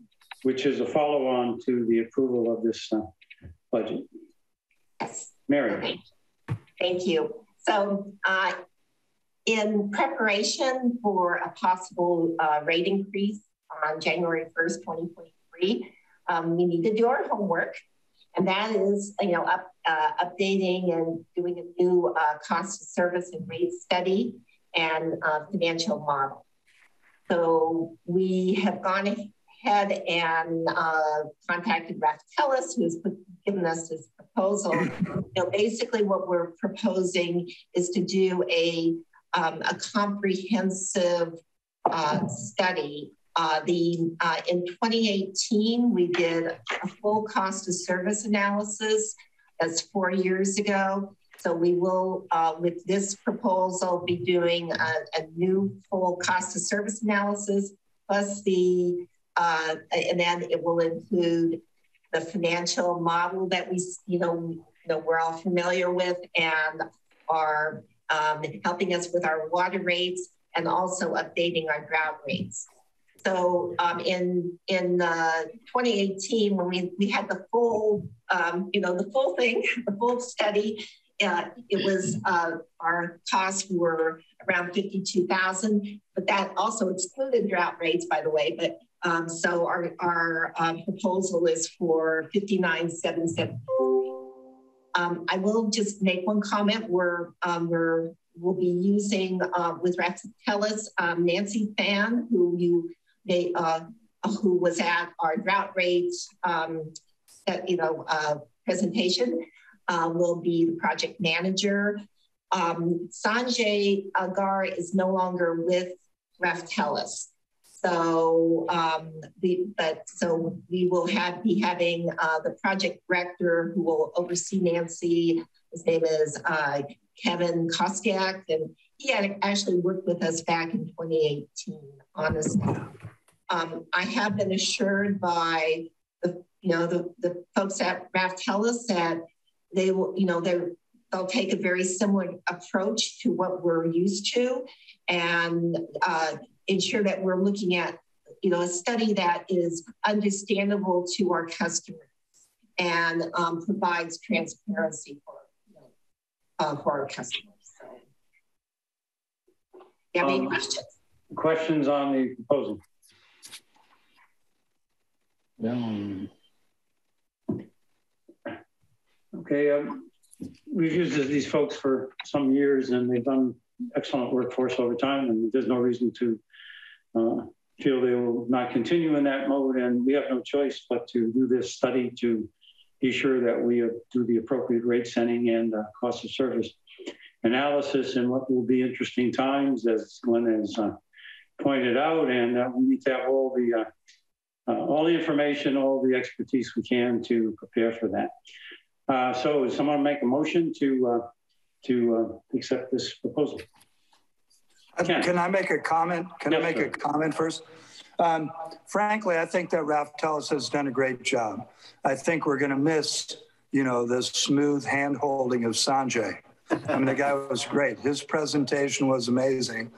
which is a follow-on to the approval of this budget. Yes. Mary. Okay. Thank you. So in preparation for a possible rate increase on January 1st, 2023, we need to do our homework. And that is, updating and doing a new cost of service and rate study and financial model. So we have gone ahead and contacted Raftellus, who's given us this proposal. Basically what we're proposing is to do a comprehensive study. In 2018, we did a full cost of service analysis. That's 4 years ago. So we will, with this proposal, be doing a new full cost of service analysis, plus and then it will include the financial model that we're all familiar with, and our helping us with our water rates, and also updating our drought rates. So in 2018, when we had the full, the full thing, the full study, it was our costs were around 52,000, but that also excluded drought rates, by the way. But so our proposal is for 59,773. I will just make one comment. We'll be using with Raftellus, Nancy Fan, who was at our drought rates presentation, will be the project manager. Sanjay Agar is no longer with Raftellus. So, so we will be having the project director who will oversee Nancy. His name is Kevin Koskiak, and he had actually worked with us back in 2018, honestly. I have been assured by the folks at Raftellus that they will, they'll take a very similar approach to what we're used to, and ensure that we're looking at, a study that is understandable to our customers and provides transparency for our customers. So, do you have any questions? Questions on the proposal? Okay, we've used these folks for some years, and they've done excellent work for us over time, and there's no reason to feel they will not continue in that mode. And we have no choice but to do this study to be sure that we do the appropriate rate setting and cost of service analysis in what will be interesting times, as Glenn has pointed out, and we need to have all the information, all the expertise we can to prepare for that. So, does someone make a motion to accept this proposal? Can I make a comment? Can I make a comment first? Frankly, I think that Raftellus has done a great job. I think we're going to miss, the smooth hand-holding of Sanjay. I mean, the guy was great. His presentation was amazing.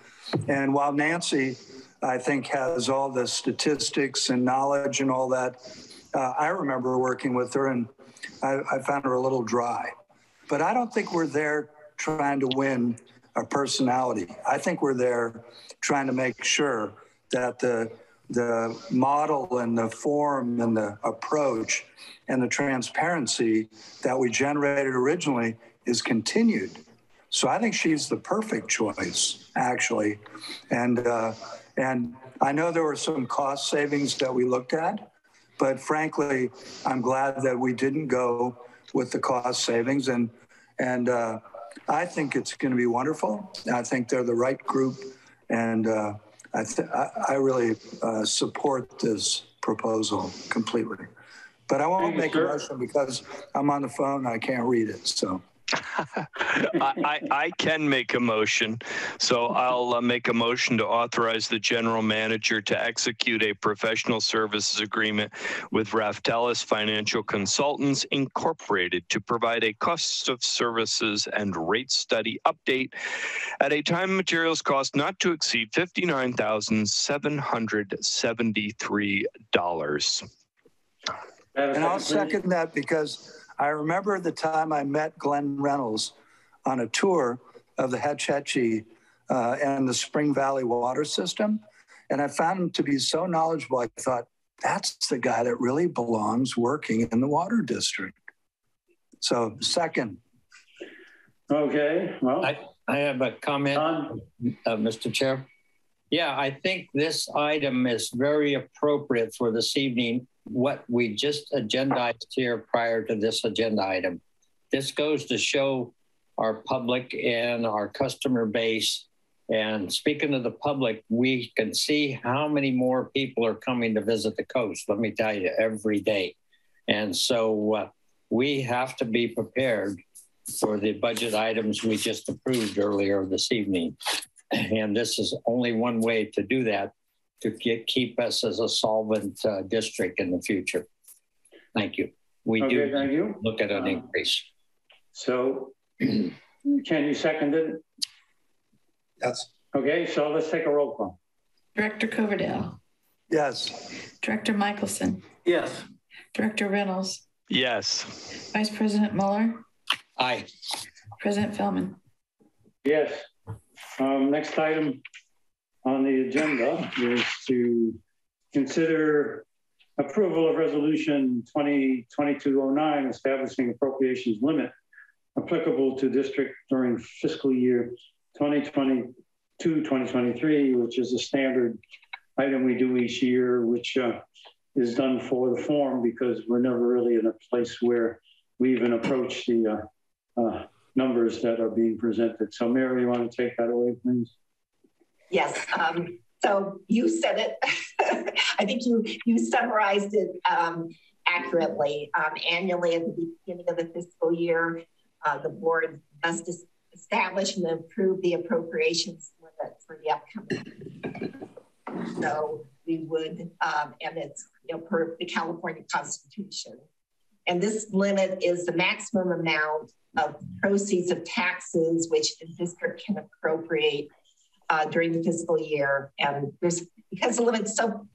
And while Nancy, I think, has all the statistics and knowledge and all that, I remember working with her, and I found her a little dry. But I don't think we're there trying to win a personality. I think we're there trying to make sure that the model and the form and the approach and the transparency that we generated originally is continued. So I think she's the perfect choice, actually. And I know there were some cost savings that we looked at, but frankly, I'm glad that we didn't go with the cost savings. And I think it's going to be wonderful. I think they're the right group. And I really support this proposal completely. But I won't make a motion because I'm on the phone and I can't read it, so. I can make a motion. So I'll make a motion to authorize the general manager to execute a professional services agreement with Raftellus Financial Consultants Incorporated to provide a cost of services and rate study update at a time and materials cost not to exceed $59,773. And I'll second that because I remember the time I met Glenn Reynolds on a tour of the Hetch Hetchy and the Spring Valley water system. And I found him to be so knowledgeable. I thought, that's the guy that really belongs working in the water district. So second. Okay, well. I have a comment, Mr. Chair. Yeah, I think this item is very appropriate for this evening, what we just agendized here prior to this agenda item. This goes to show our public and our customer base. And speaking of the public, we can see how many more people are coming to visit the coast, let me tell you, every day. And so we have to be prepared for the budget items we just approved earlier this evening. And this is only one way to do that, to keep us as a solvent district in the future. Thank you. We do thank you. Look at an increase. So Ken, you seconded? Yes. Okay, so let's take a roll call. Director Coverdale, Yes. Director Michelson, Yes. Director Reynolds, Yes. Vice President Mueller, Aye. President Feldman. Yes. Next item on the agenda is to consider approval of resolution 2022-09 establishing appropriations limit applicable to district during fiscal year 2022-2023, which is a standard item we do each year, which is done for the form because we're never really in a place where we even approach the numbers that are being presented. So Mary, you want to take that away, please? Yes. So you said it. I think you summarized it accurately. Annually at the beginning of the fiscal year, the board must establish and approve the appropriations limit for the upcoming. So we would, and it's per the California Constitution. And this limit is the maximum amount of proceeds of taxes which the district can appropriate during the fiscal year. And there's, because the limit's so,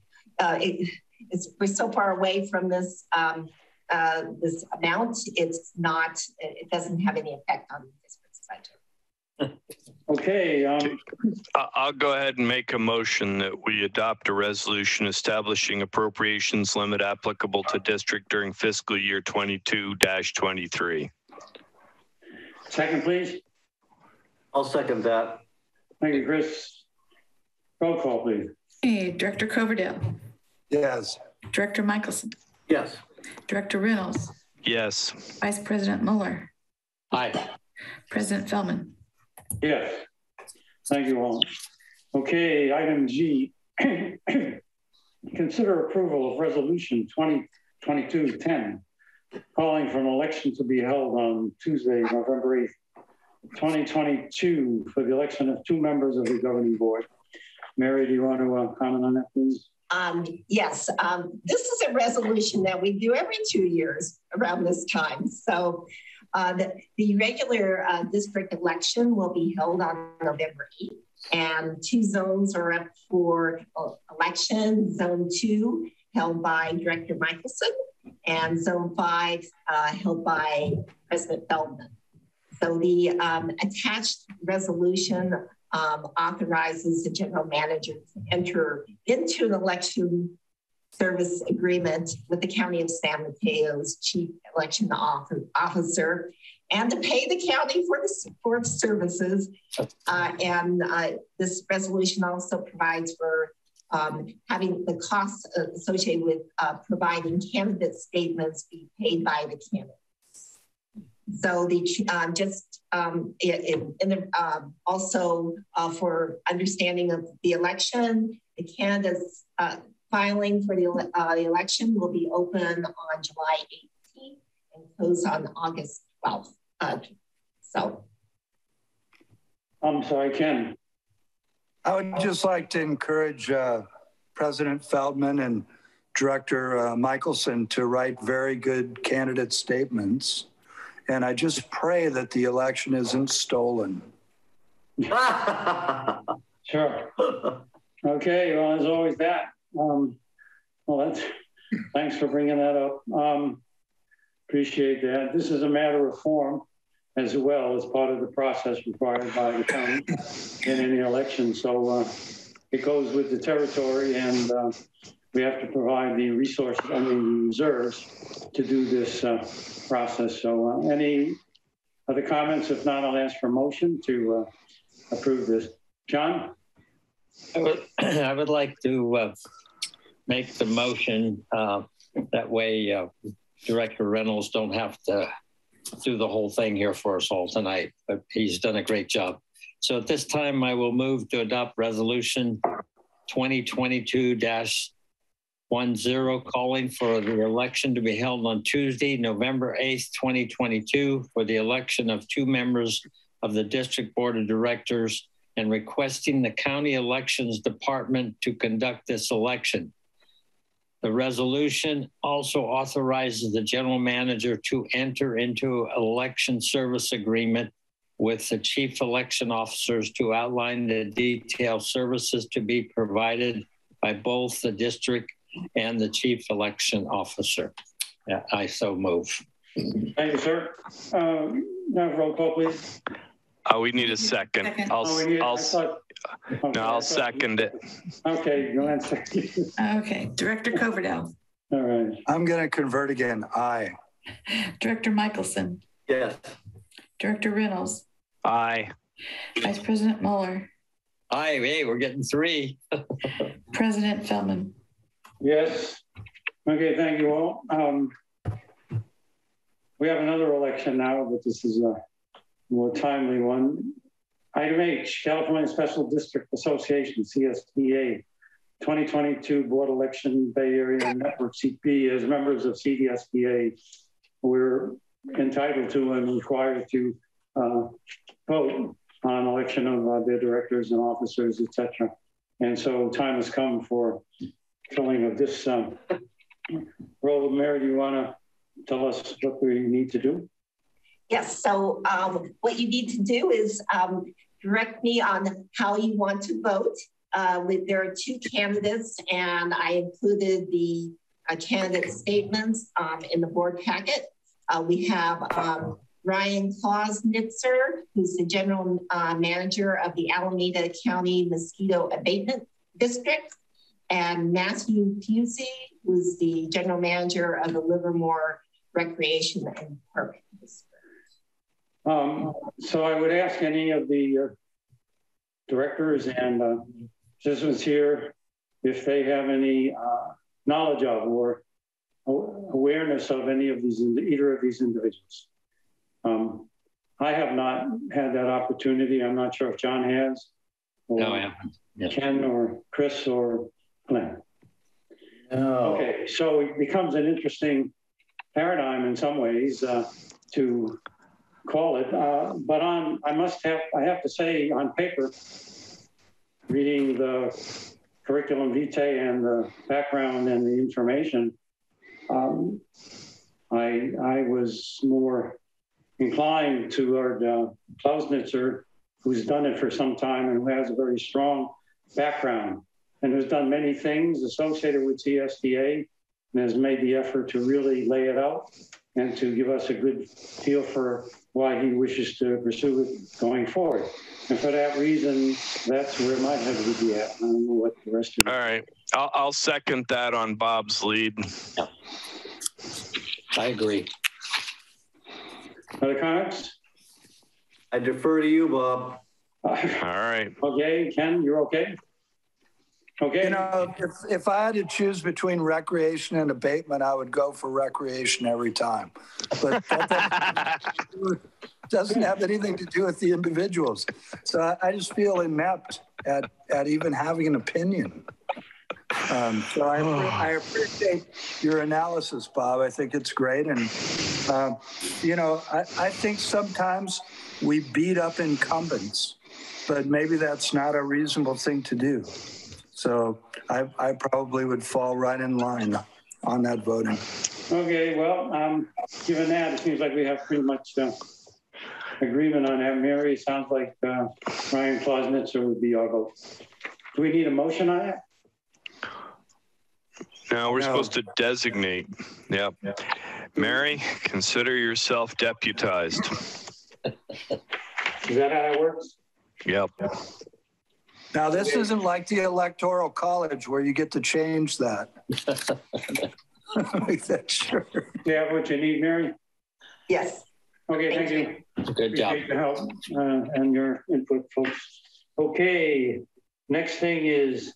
we're so far away from this this amount, it's not, it doesn't have any effect on the district's budget. Okay. I'll go ahead and make a motion that we adopt a resolution establishing appropriations limit applicable to district during fiscal year 22-23. Second, please. I'll second that. Thank you, Chris. Roll call, please. Hey, Director Coverdale, Yes. Director Michelson, Yes. Director Reynolds, Yes. Vice President Mueller, Aye. President Feldman. Yes. Thank you all. Okay, item G. Consider approval of resolution 2022-10, calling for an election to be held on Tuesday, November 8th, 2022 for the election of 2 members of the governing board. Mary, do you want to comment on that, please? Yes, this is a resolution that we do every 2 years around this time. So the regular district election will be held on November 8th, and 2 zones are up for election. Zone 2 held by Director Michelson, and Zone 5 held by President Feldman. So the attached resolution authorizes the general manager to enter into an election service agreement with the County of San Mateo's chief election officer and to pay the county for the services. This resolution also provides for having the costs associated with providing candidate statements be paid by the candidate. So the also for understanding of the election, the candidates filing for the election will be open on July 18th and close on August 12th. I'm sorry, Ken. I would just like to encourage President Feldman and Director Michelson to write very good candidate statements. And I just pray that the election isn't stolen. Sure. Okay, well, there's always that. Thanks for bringing that up. Appreciate that. This is a matter of form as well as part of the process required by the county in any election. So it goes with the territory, and we have to provide the resources, I mean, the reserves to do this process. So any other comments? If not, I'll ask for a motion to approve this. John? I would like to make the motion. That way Director Reynolds don't have to do the whole thing here for us all tonight, but he's done a great job. So at this time, I will move to adopt resolution 2022-10, calling for the election to be held on Tuesday, November 8th, 2022 for the election of 2 members of the District Board of Directors and requesting the County Elections Department to conduct this election. The resolution also authorizes the general manager to enter into an election service agreement with the chief election officers to outline the detailed services to be provided by both the district and the chief election officer. I so move. Thank you, sir. Now roll call, please. We need a second. I'll second it. Okay, go ahead. Okay, Director Coverdell. All right. I'm going to convert again. Aye. Director Michelson. Yes. Director Reynolds. Aye. Vice President Mueller. Aye, hey, we're getting 3. President Feldman. Yes. Okay, thank you all. We have another election now, but this is a more timely one. Item H, California Special District Association, CSDA, 2022 Board Election, Bay Area Network CP. As members of CDSBA, we're entitled to and required to vote on election of their directors and officers, etc. And so time has come for filling of this role. Mary, do you want to tell us what we need to do? Yes, so what you need to do is direct me on how you want to vote. There are 2 candidates, and I included the candidate statements in the board packet. We have Ryan Klausnitzer, who's the general manager of the Alameda County Mosquito Abatement District, and Matthew Pusey, who's the general manager of the Livermore Recreation and Park District. So I would ask any of the directors and citizens here if they have any knowledge of or awareness of any of these, either of these individuals. I have not had that opportunity. I'm not sure if John has, or No, I haven't. Yeah. Ken or Chris or Glenn. No. Okay, so it becomes an interesting paradigm in some ways to call it, but I have to say on paper, reading the curriculum vitae and the background and the information, I was more inclined toward Klausnitzer, who's done it for some time and who has a very strong background and who's done many things associated with CSDA and has made the effort to really lay it out and to give us a good feel for why he wishes to pursue it going forward. And for that reason, that's where my head would be at. I don't know what the rest of it. All right. I'll second that on Bob's lead. Yeah. I agree. Other comments? I defer to you, Bob. All right. Okay, Ken, you're okay? Okay. You know, if I had to choose between recreation and abatement, I would go for recreation every time. But that doesn't have anything to do with the individuals. So I just feel inept at even having an opinion. So I appreciate your analysis, Bob. I think it's great. And, you know, I think sometimes we beat up incumbents, but maybe that's not a reasonable thing to do. So I probably would fall right in line on that voting. Okay, well, given that, it seems like we have pretty much agreement on that. Mary, sounds like Ryan Klausnitzer would be our vote. Do we need a motion on that? No, we're supposed to designate. Yep. Mary, consider yourself deputized. Is that how it works? Yep. Now, this isn't like the Electoral College where you get to change that. Make that sure. You have what you need, Mary? Yes. Okay, thank you. Good job. Appreciate the help and your input, folks. Okay, next thing is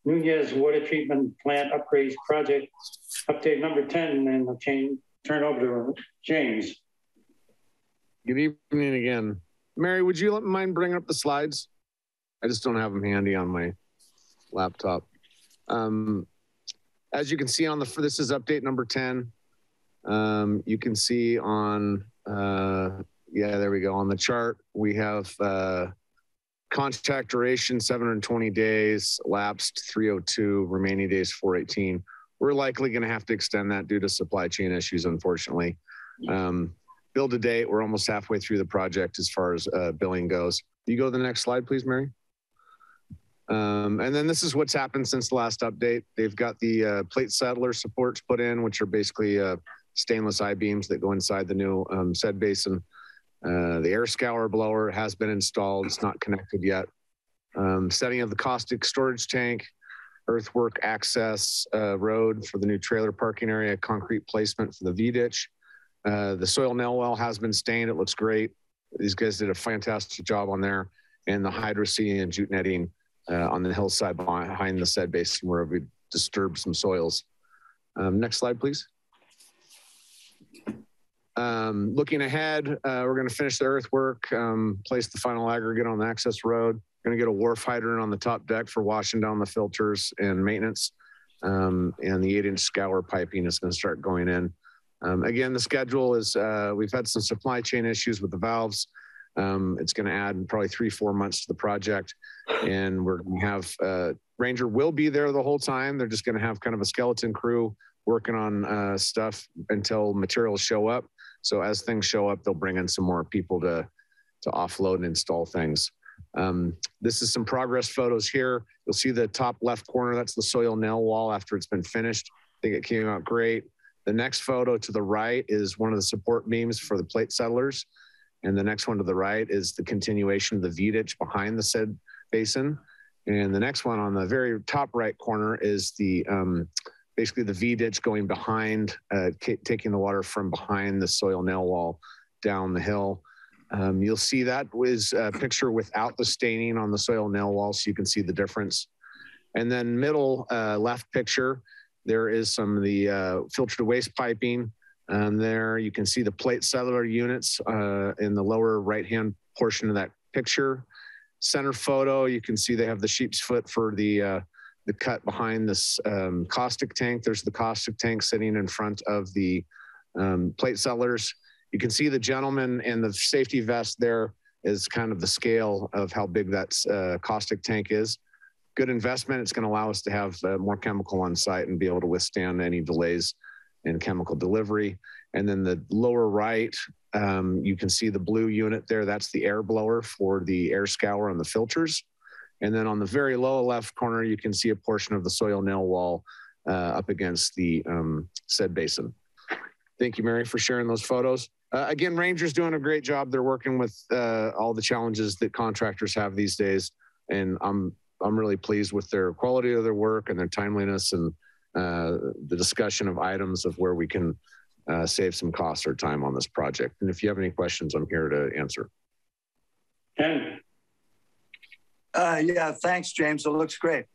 Nunez Water Treatment Plant Upgrades Project, update number 10, and I'll turn over to James. Good evening again. Mary, would you mind bringing up the slides? I just don't have them handy on my laptop. As you can see on this is update number 10. You can see on, yeah, there we go. On the chart, we have contract duration, 720 days, lapsed 302, remaining days, 418. We're likely gonna have to extend that due to supply chain issues, unfortunately. Bill to date, we're almost halfway through the project as far as billing goes. You go to the next slide, please, Mary. And then this is what's happened since the last update. They've got the plate settler supports put in, which are basically stainless I-beams that go inside the new SED basin. The air scour blower has been installed. It's not connected yet. Setting of the caustic storage tank, earthwork access road for the new trailer parking area, concrete placement for the V-ditch. The soil nail well has been stained. It looks great. These guys did a fantastic job on there. And the hydroseeding and jute netting on the hillside behind the SED basin where we disturbed some soils. Next slide, please. Looking ahead, we're going to finish the earthwork, place the final aggregate on the access road. Going to get a wharf hydrant on the top deck for washing down the filters and maintenance. And the 8-inch scour piping is going to start going in. Again, the schedule is, we've had some supply chain issues with the valves. It's going to add probably 3-4 months to the project. And we're going to have, Ranger will be there the whole time. They're just going to have kind of a skeleton crew working on stuff until materials show up. So as things show up, they'll bring in some more people to offload and install things. This is some progress photos here. You'll see the top left corner, that's the soil nail wall after it's been finished. I think it came out great. The next photo to the right is one of the support beams for the plate settlers. And the next one to the right is the continuation of the V-ditch behind the SED basin. And the next one on the very top right corner is the basically the V-ditch going behind, taking the water from behind the soil nail wall down the hill. You'll see that was a picture without the staining on the soil nail wall, so you can see the difference. And then middle left picture, there is some of the filter to waste piping. There you can see the plate settler units in the lower right-hand portion of that picture. Center photo, you can see they have the sheep's foot for the cut behind this caustic tank. There's the caustic tank sitting in front of the plate settlers. You can see the gentleman and the safety vest there is kind of the scale of how big that caustic tank is. Good investment. It's going to allow us to have more chemical on site and be able to withstand any delays in chemical delivery. And then the lower right, you can see the blue unit there. That's the air blower for the air scour on the filters. And then on the very lower left corner, you can see a portion of the soil nail wall up against the SED basin. Thank you, Mary, for sharing those photos. Again, Ranger's doing a great job. They're working with all the challenges that contractors have these days. And I'm really pleased with their quality of their work and their timeliness and the discussion of items of where we can save some costs or time on this project. And if you have any questions, I'm here to answer. Ken? Yeah, thanks, James. It looks great.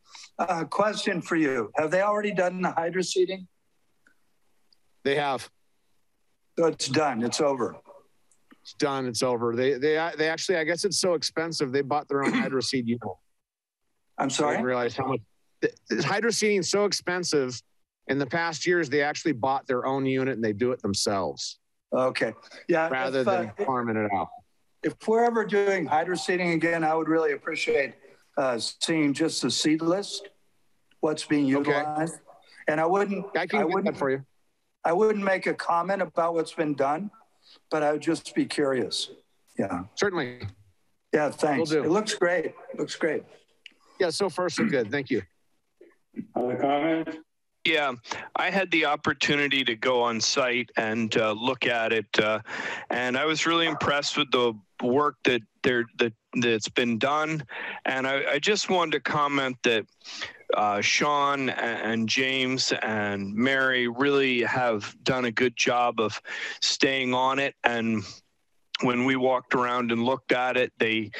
Question for you. Have they already done the hydroseeding? They have. So it's done. It's over. It's done. It's over. They actually, I guess it's so expensive, they bought their own hydroseed unit. I'm sorry? I didn't realize how much. Hydroseeding is so expensive. In the past years, they actually bought their own unit and they do it themselves. Okay. Yeah. Rather than farming it out. If we're ever doing hydroseeding again, I would really appreciate seeing just the seed list, what's being utilized. Okay. And I can get that for you. I wouldn't make a comment about what's been done, but I would just be curious. Yeah. Certainly. Yeah, thanks. It looks great. It looks great. Yeah, so far so good. Thank you. Other comments? Yeah, I had the opportunity to go on site and look at it, and I was really impressed with the work that's been done. And I just wanted to comment that Sean and James and Mary really have done a good job of staying on it. And when we walked around and looked at it, they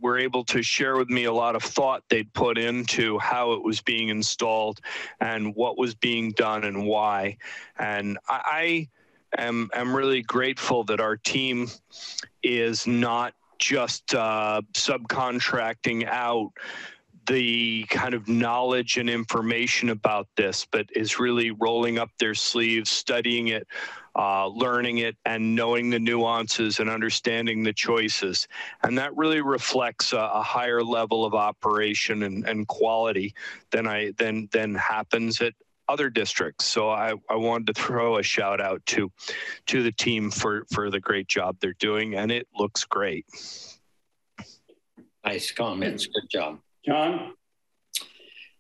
were able to share with me a lot of thought they'd put into how it was being installed and what was being done and why. And I am really grateful that our team is not just subcontracting out the kind of knowledge and information about this, but is really rolling up their sleeves, studying it, learning it, and knowing the nuances and understanding the choices. And that really reflects a higher level of operation and quality than happens at other districts. So I wanted to throw a shout out to the team for the great job they're doing, and it looks great. Nice comments. Good job. John?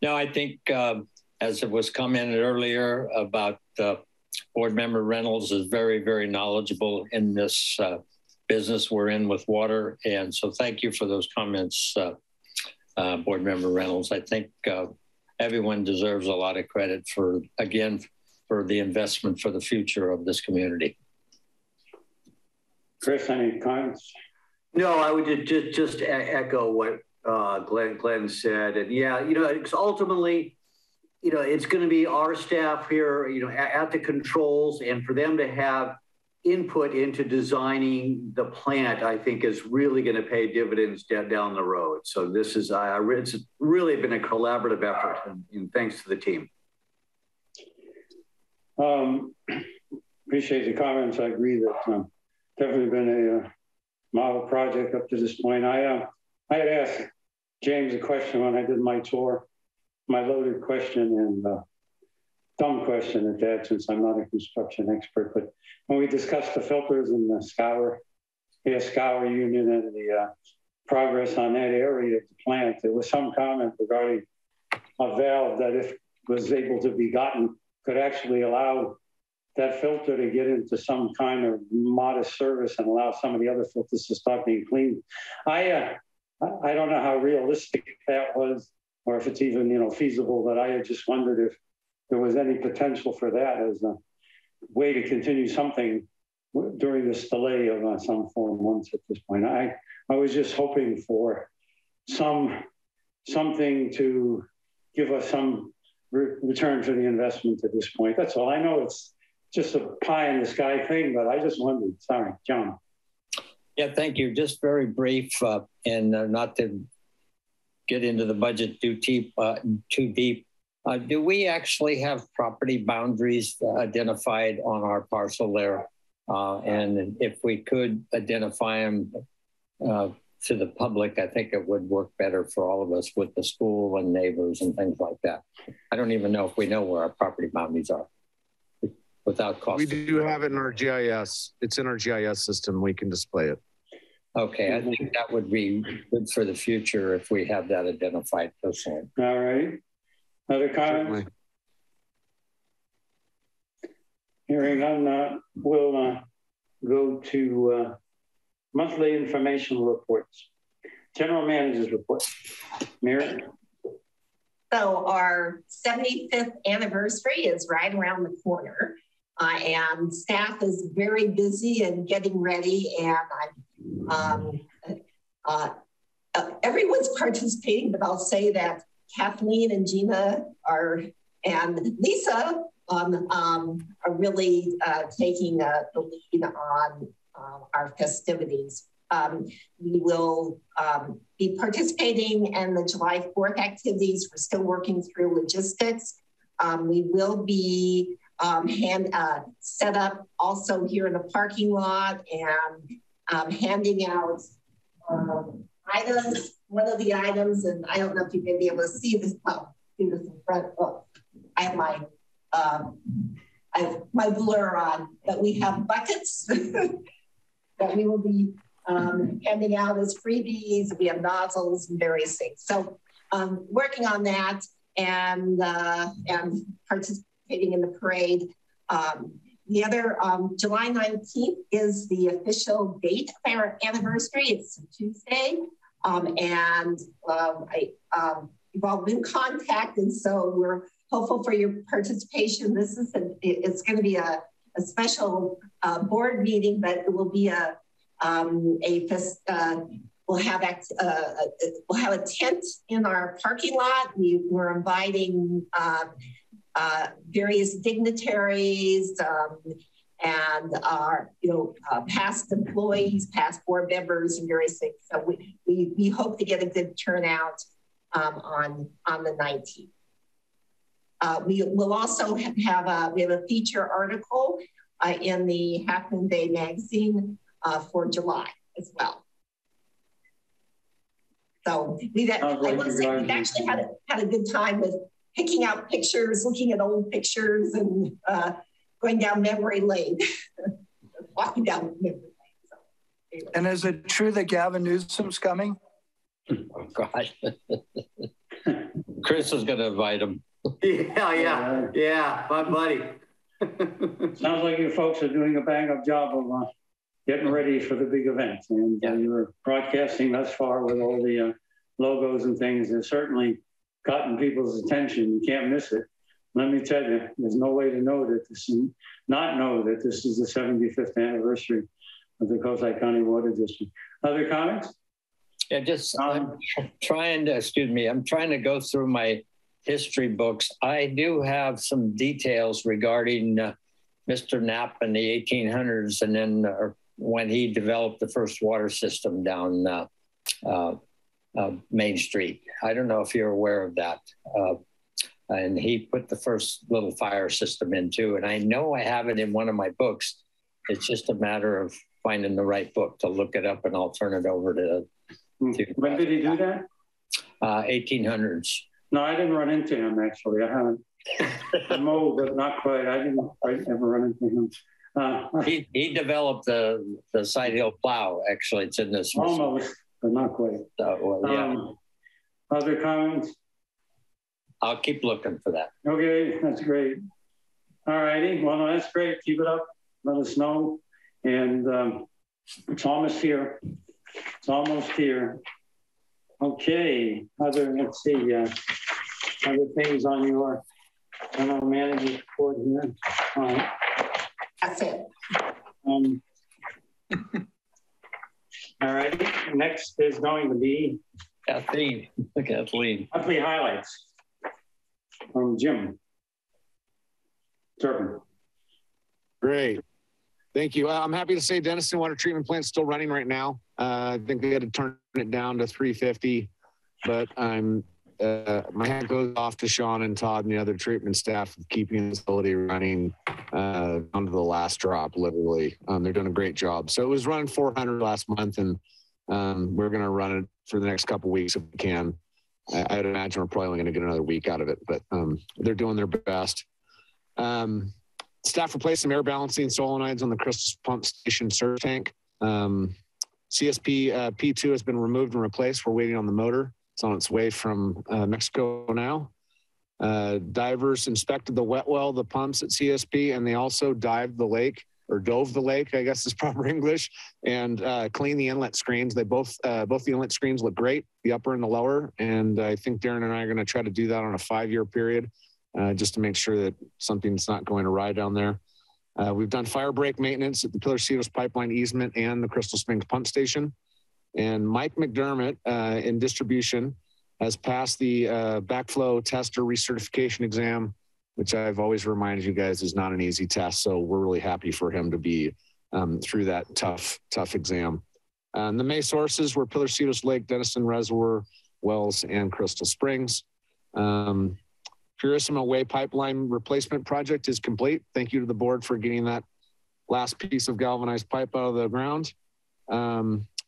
No, I think as it was commented earlier about Board Member Reynolds is very, very knowledgeable in this business we're in with water. And so thank you for those comments, Board Member Reynolds. I think everyone deserves a lot of credit for, again, for the investment for the future of this community. Chris, any comments? No, I would just echo what Glenn said. And yeah, you know, it's ultimately, you know, it's going to be our staff here, you know, at the controls, and for them to have input into designing the plant, I think is really going to pay dividends down the road. So this is, it's really been a collaborative effort, and thanks to the team. Appreciate the comments. I agree that definitely been a model project up to this point. I had asked James a question when I did my tour, my loaded question and dumb question at that, since I'm not a construction expert. But when we discussed the filters and the scour unit and the progress on that area of the plant, there was some comment regarding a valve that, if it was able to be gotten, could actually allow that filter to get into some kind of modest service and allow some of the other filters to start being cleaned. I don't know how realistic that was, or if it's even, you know, feasible, but I had just wondered if there was any potential for that as a way to continue something during this delay of some 4 months at this point. I was just hoping for something to give us some return for the investment at this point. That's all. I know it's just a pie in the sky thing, but I just wondered. Sorry, John. Yeah, thank you. Just very brief, and not to get into the budget too deep. Do we actually have property boundaries identified on our parcel there? And if we could identify them to the public, I think it would work better for all of us with the school and neighbors and things like that. I don't even know if we know where our property boundaries are without cost. We do have it in our GIS. It's in our GIS system. We can display it. Okay, I think that would be good for the future if we have that identified personally. All right. Other comments? Hearing none, we'll go to monthly information reports. General Manager's report. Mary? So our 75th anniversary is right around the corner, and staff is very busy and getting ready, and everyone's participating, but I'll say that Kathleen and Gina and Lisa are really taking the lead on our festivities. We will be participating in the July 4th activities. We're still working through logistics. We will be set up also here in the parking lot and handing out items. One of the items, and I don't know if you may be able to see this, see this in front. Oh, I have my blur on, but we have buckets that we will be handing out as freebies. We have nozzles and various things. So working on that and participating in the parade. The other, July 19th is the official date of our anniversary. It's a Tuesday. You've all been contacted, so we're hopeful for your participation. It's going to be a special board meeting, but it will be we'll have a tent in our parking lot. We're inviting various dignitaries and our, past employees, past board members, and various things. So we hope to get a good turnout on the 19th. We will also have a feature article in the Half Moon Bay magazine for July as well. So I want to say we've actually had a good time with picking out pictures, looking at old pictures, and going down memory lane, walking down memory lane. So, anyway. And is it true that Gavin Newsom's coming? Oh, God. Chris is going to invite him. Yeah, my buddy. Sounds like you folks are doing a bang-up job of getting ready for the big event. And you're broadcasting thus far with all the logos and things. It's certainly gotten people's attention. You can't miss it. Let me tell you, there's no way to know that this is, not know that this is the 75th anniversary of the Coastside County Water District. Other comments? Yeah, just I'm trying to go through my history books. I do have some details regarding Mr. Knapp in the 1800s, and then when he developed the first water system down Main Street. I don't know if you're aware of that. And he put the first little fire system in too. And I know I have it in one of my books. It's just a matter of finding the right book to look it up, and I'll turn it over to when did he do that? 1800s. No, I didn't run into him, actually. I haven't. I'm old, but not quite. I didn't quite ever run into him. He developed the side hill plow. Actually, it's in this. Almost, but not quite. Well, yeah. Other comments? I'll keep looking for that. Okay, that's great. All righty. Well, no, that's great. Keep it up. Let us know. And it's almost here. It's almost here. Okay. Let's see. Other things on your general manager's report here. All right. That's it. All right. Next is going to be Kathleen. monthly highlights from Jim Turpin. Great. Thank you. I'm happy to say Denison Water Treatment Plant is still running right now. I think they had to turn it down to 350, but my hat goes off to Sean and Todd and the other treatment staff of keeping the facility running down to the last drop, literally. They're doing a great job. So it was running 400 last month, and we're going to run it for the next couple of weeks if we can. I'd imagine we're probably only going to get another week out of it, but they're doing their best. Staff replaced some air balancing solenoids on the Crystal Pump Station surge tank. CSP P2 has been removed and replaced. We're waiting on the motor. It's on its way from Mexico now. Divers inspected the wet well, the pumps at CSP, and they also dived the lake, or dove the lake, I guess is proper English, and cleaned the inlet screens. They both the inlet screens look great, the upper and the lower. And I think Darren and I are going to try to do that on a 5-year period. Just to make sure that something's not going awry down there. We've done fire break maintenance at the Pillar Cedos pipeline easement and the Crystal Springs pump station. And Mike McDermott in distribution has passed the backflow tester recertification exam, which I've always reminded you guys is not an easy test. So we're really happy for him to be through that tough exam. The May sources were Pillar Cedos Lake, Denison Reservoir, Wells, and Crystal Springs. Purissima Way pipeline replacement project is complete. Thank you to the board for getting that last piece of galvanized pipe out of the ground.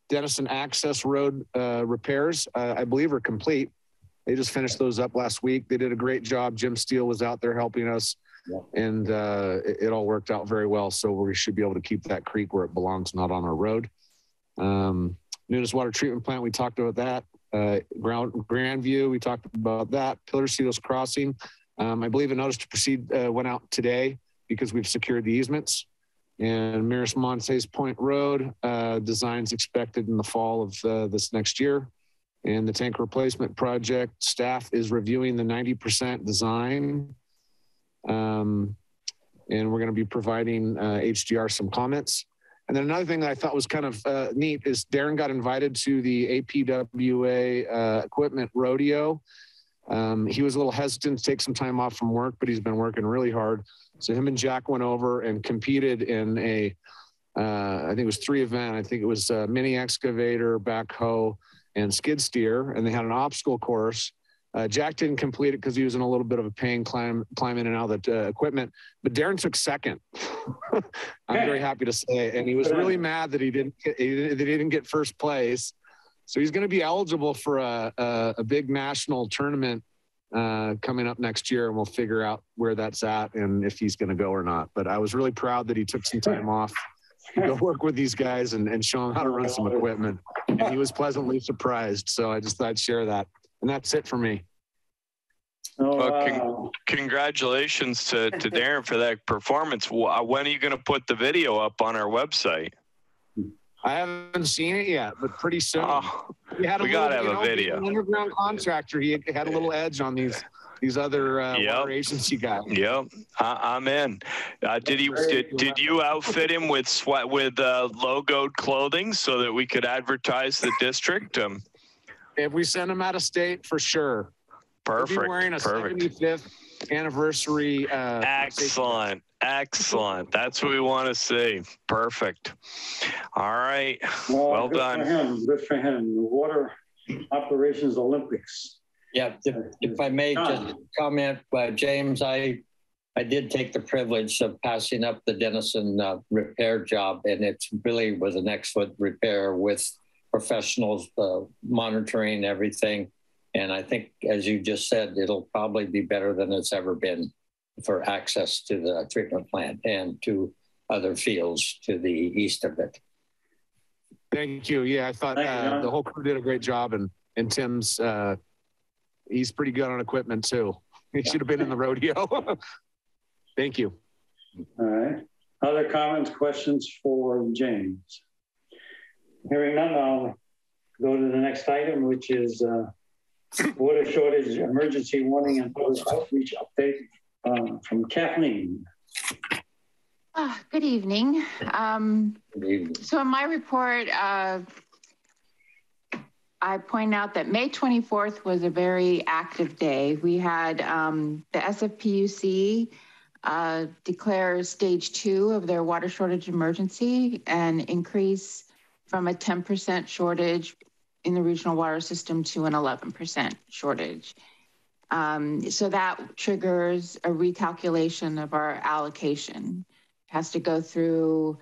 Denison Access Road repairs, I believe, are complete. They just finished those up last week. They did a great job. Jim Steele was out there helping us, and it all worked out very well. So we should be able to keep that creek where it belongs, not on our road. Nunes Water Treatment Plant, we talked about that. Grandview, we talked about that. Pillar Cedos Crossing. I believe a notice to proceed went out today because we've secured the easements. And Maris Montes Point Road, designs expected in the fall of this next year. And the tank replacement project, staff is reviewing the 90% design. And we're going to be providing HDR some comments. And then another thing that I thought was kind of neat is Darren got invited to the APWA equipment rodeo. He was a little hesitant to take some time off from work, but he's been working really hard. So him and Jack went over and competed in I think it was 3 events. I think it was a mini excavator, backhoe, and skid steer. And they had an obstacle course. Jack didn't complete it because he was in a little bit of a pain climbing in and out of the equipment, but Darren took second. I'm very happy to say, and he was really mad that he didn't get first place. So he's going to be eligible for a big national tournament coming up next year, and we'll figure out where that's at and if he's going to go or not. But I was really proud that he took some time off to go work with these guys and show them how to run some equipment. And he was pleasantly surprised. So I just thought I'd share that. And that's it for me. Oh, Well, congratulations to Darren for that performance. When are you going to put the video up on our website? I haven't seen it yet, but pretty soon. Oh, we got to have a video. Being an underground contractor, he had a little edge on these other water agency guys. Yep, I'm in. Did you outfit him with logoed clothing so that we could advertise the district? If we send him out of state, for sure. Perfect. He'll be wearing a 75th anniversary. Excellent. That's what we want to see. Perfect. All right. Well done. Good for him. The Water Operations Olympics. Yeah, if I may just comment, James, I did take the privilege of passing up the Denison repair job, and it really was an excellent repair with professionals monitoring everything. And I think, as you just said, it'll probably be better than it's ever been for access to the treatment plant and to other fields to the east of it. Thank you. Yeah, I thought the whole crew did a great job, and Tim's he's pretty good on equipment too. He should have been in the rodeo. Thank you. All right. Other comments, questions for James? Hearing none, I'll go to the next item, which is water shortage emergency warning and public outreach update from Kathleen. Good evening. Good evening. So in my report, I point out that May 24th was a very active day. We had the SFPUC declare stage 2 of their water shortage emergency and increase from a 10% shortage in the regional water system to an 11% shortage. So that triggers a recalculation of our allocation. It has to go through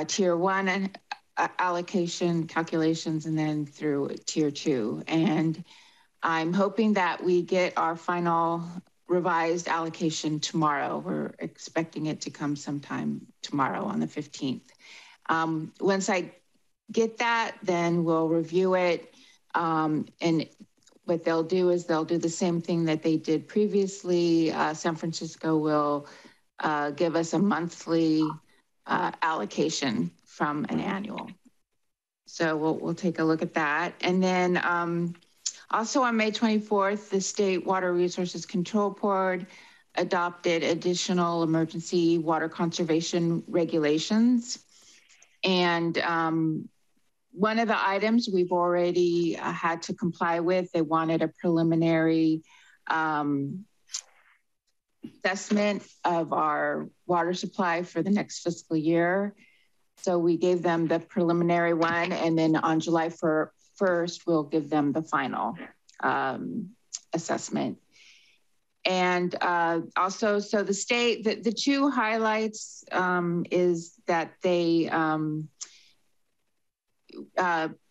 tier 1 allocation calculations and then through tier 2. And I'm hoping that we get our final revised allocation tomorrow. We're expecting it to come sometime tomorrow on the 15th. Once I get that, then we'll review it. And what they'll do is they'll do the same thing that they did previously. San Francisco will give us a monthly allocation from an annual. So we'll take a look at that. And then also on May 24th, the State Water Resources Control Board adopted additional emergency water conservation regulations. And one of the items we've already had to comply with, they wanted a preliminary assessment of our water supply for the next fiscal year. So we gave them the preliminary one, and then on July 1st, we'll give them the final assessment. And also, so the state, the two highlights is that they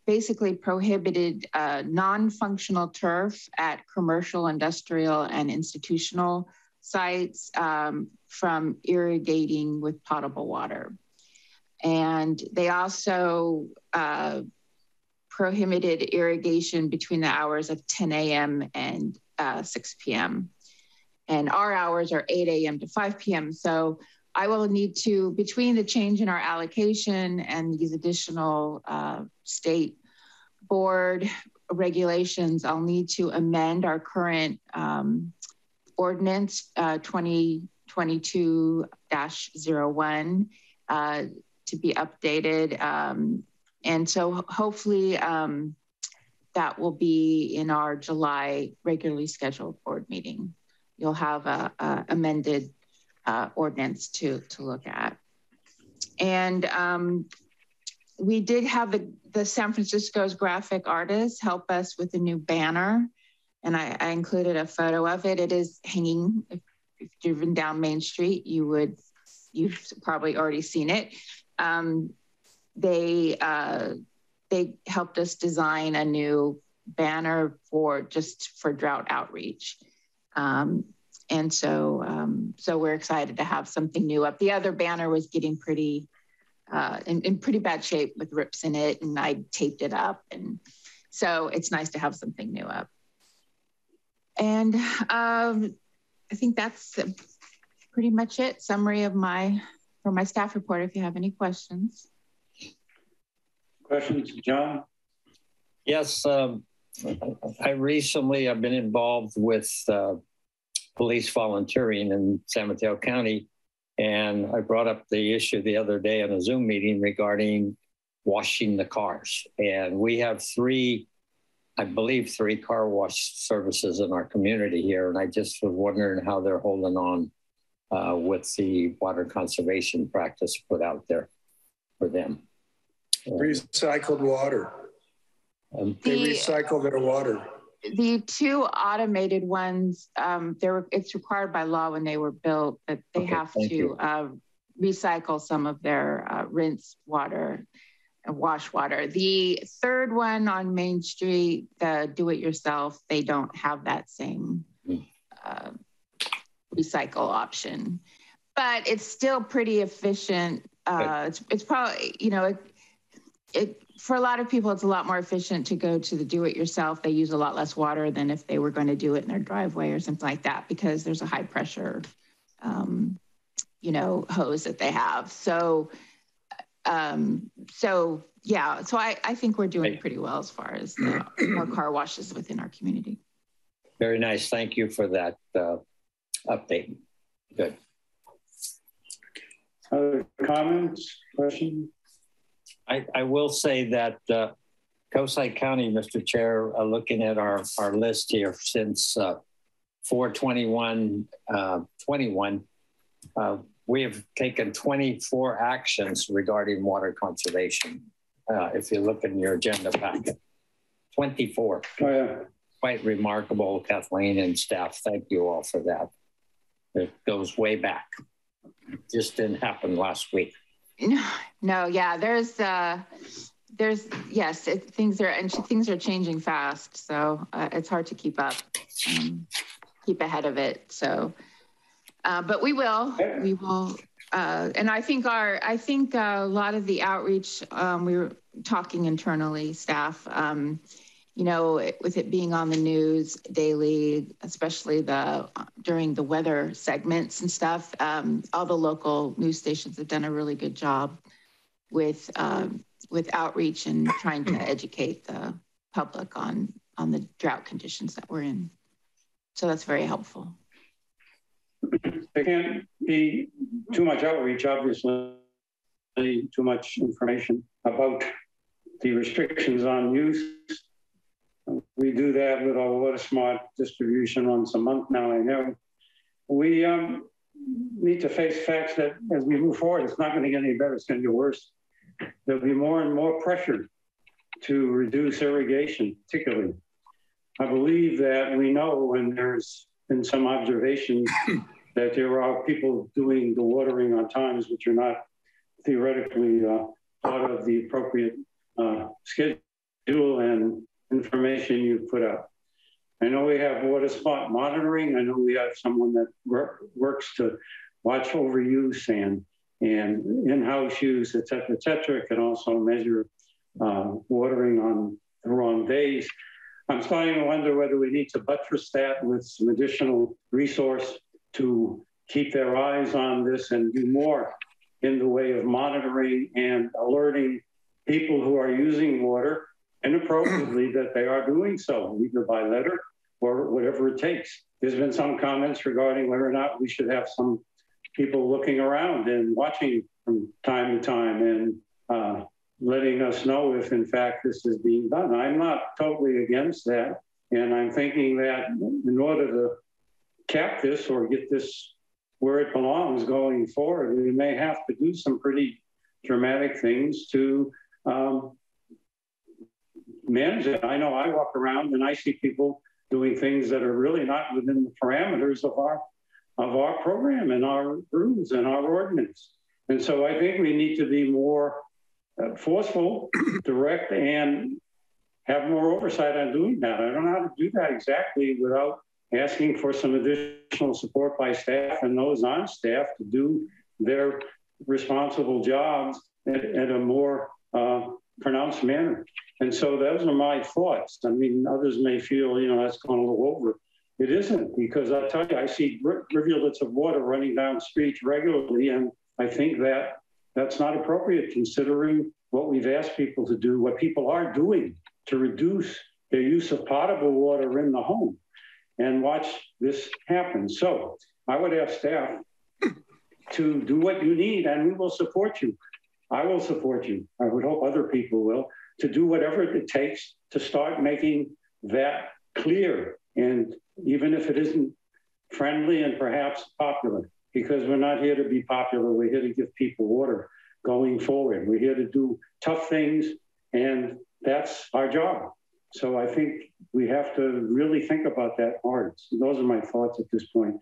basically prohibited non-functional turf at commercial, industrial, and institutional sites from irrigating with potable water. And they also prohibited irrigation between the hours of 10 a.m. and 6 p.m. And our hours are 8 a.m. to 5 p.m. So I will need to, between the change in our allocation and these additional state board regulations, I'll need to amend our current ordinance 2022-01 to be updated. And so hopefully that will be in our July regularly scheduled board meeting. You'll have a amended ordinance to look at. And we did have the San Francisco's graphic artists help us with a new banner. And I included a photo of it. It is hanging, if you've driven down Main Street, you've probably already seen it. They helped us design a new banner for drought outreach. And so we're excited to have something new up. The other banner was getting pretty, in pretty bad shape with rips in it, and I taped it up. And so it's nice to have something new up. And I think that's pretty much it. Summary of my staff report, if you have any questions. Questions, John? Yes, I recently have been involved with police volunteering in San Mateo County, and I brought up the issue the other day in a Zoom meeting regarding washing the cars. And we have I believe three car wash services in our community here, and I just was wondering how they're holding on with the water conservation practice put out there for them. Recycled water. They recycle their water. The two automated ones, it's required by law when they were built that they have to recycle some of their rinse water and wash water. The third one on Main Street, the do-it-yourself, they don't have that same recycle option, but it's still pretty efficient. It's probably, you know, for a lot of people, it's a lot more efficient to go to the do-it-yourself. They use a lot less water than if they were going to do it in their driveway or something like that, because there's a high pressure, you know, hose that they have. So yeah, so I think we're doing pretty well as far as more car washes within our community. Very nice. Thank you for that update. Good. Other comments, questions? I will say that Coastside County, Mr. Chair, looking at our list here since 4/21/21, we have taken 24 actions regarding water conservation. If you look in your agenda packet, 24. Oh, yeah. Quite remarkable, Kathleen and staff. Thank you all for that. It goes way back. Just didn't happen last week. No, yeah, yes, things are changing fast, so it's hard to keep up, keep ahead of it. So, but we will, and I think a lot of the outreach, we were talking internally, staff, you know, with it being on the news daily, especially during the weather segments and stuff, all the local news stations have done a really good job with outreach and trying to educate the public on the drought conditions that we're in. So that's very helpful. There can't be too much outreach, obviously, too much information about the restrictions on use. We do that with our Water Smart distribution once a month now, I know. We need to face facts that as we move forward, it's not going to get any better, it's going to get worse. There'll be more and more pressure to reduce irrigation, particularly. I believe that we know, and there's been some observations, that there are people doing the watering on times which are not theoretically part of the appropriate schedule and information you put out. I know we have water spot monitoring. I know we have someone that works to watch overuse and in-house use, et cetera, can also measure watering on the wrong days. I'm starting to wonder whether we need to buttress that with some additional resource to keep their eyes on this and do more in the way of monitoring and alerting people who are using water inappropriately that they are doing so, either by letter or whatever it takes. There's been some comments regarding whether or not we should have some people looking around and watching from time to time and letting us know if in fact this is being done. I'm not totally against that. And I'm thinking that in order to cap this or get this where it belongs going forward, we may have to do some pretty dramatic things to manage it. I know I walk around and I see people doing things that are really not within the parameters of our program and our rules and our ordinance. And so I think we need to be more forceful, direct, and have more oversight on doing that. I don't know how to do that exactly without asking for some additional support by staff and those on staff to do their responsible jobs at a more pronounced manner. And so those are my thoughts. I mean, others may feel, you know, that's gone a little over. It isn't, because I tell you, I see rivulets of water running down streets regularly, and I think that that's not appropriate considering what we've asked people to do, what people are doing to reduce their use of potable water in the home, and watch this happen. So I would ask staff to do what you need, and we will support you. I will support you. I would hope other people will, to do whatever it takes to start making that clear. And even if it isn't friendly and perhaps popular, because we're not here to be popular, we're here to give people water going forward. We're here to do tough things, and that's our job. So I think we have to really think about that hard. So those are my thoughts at this point.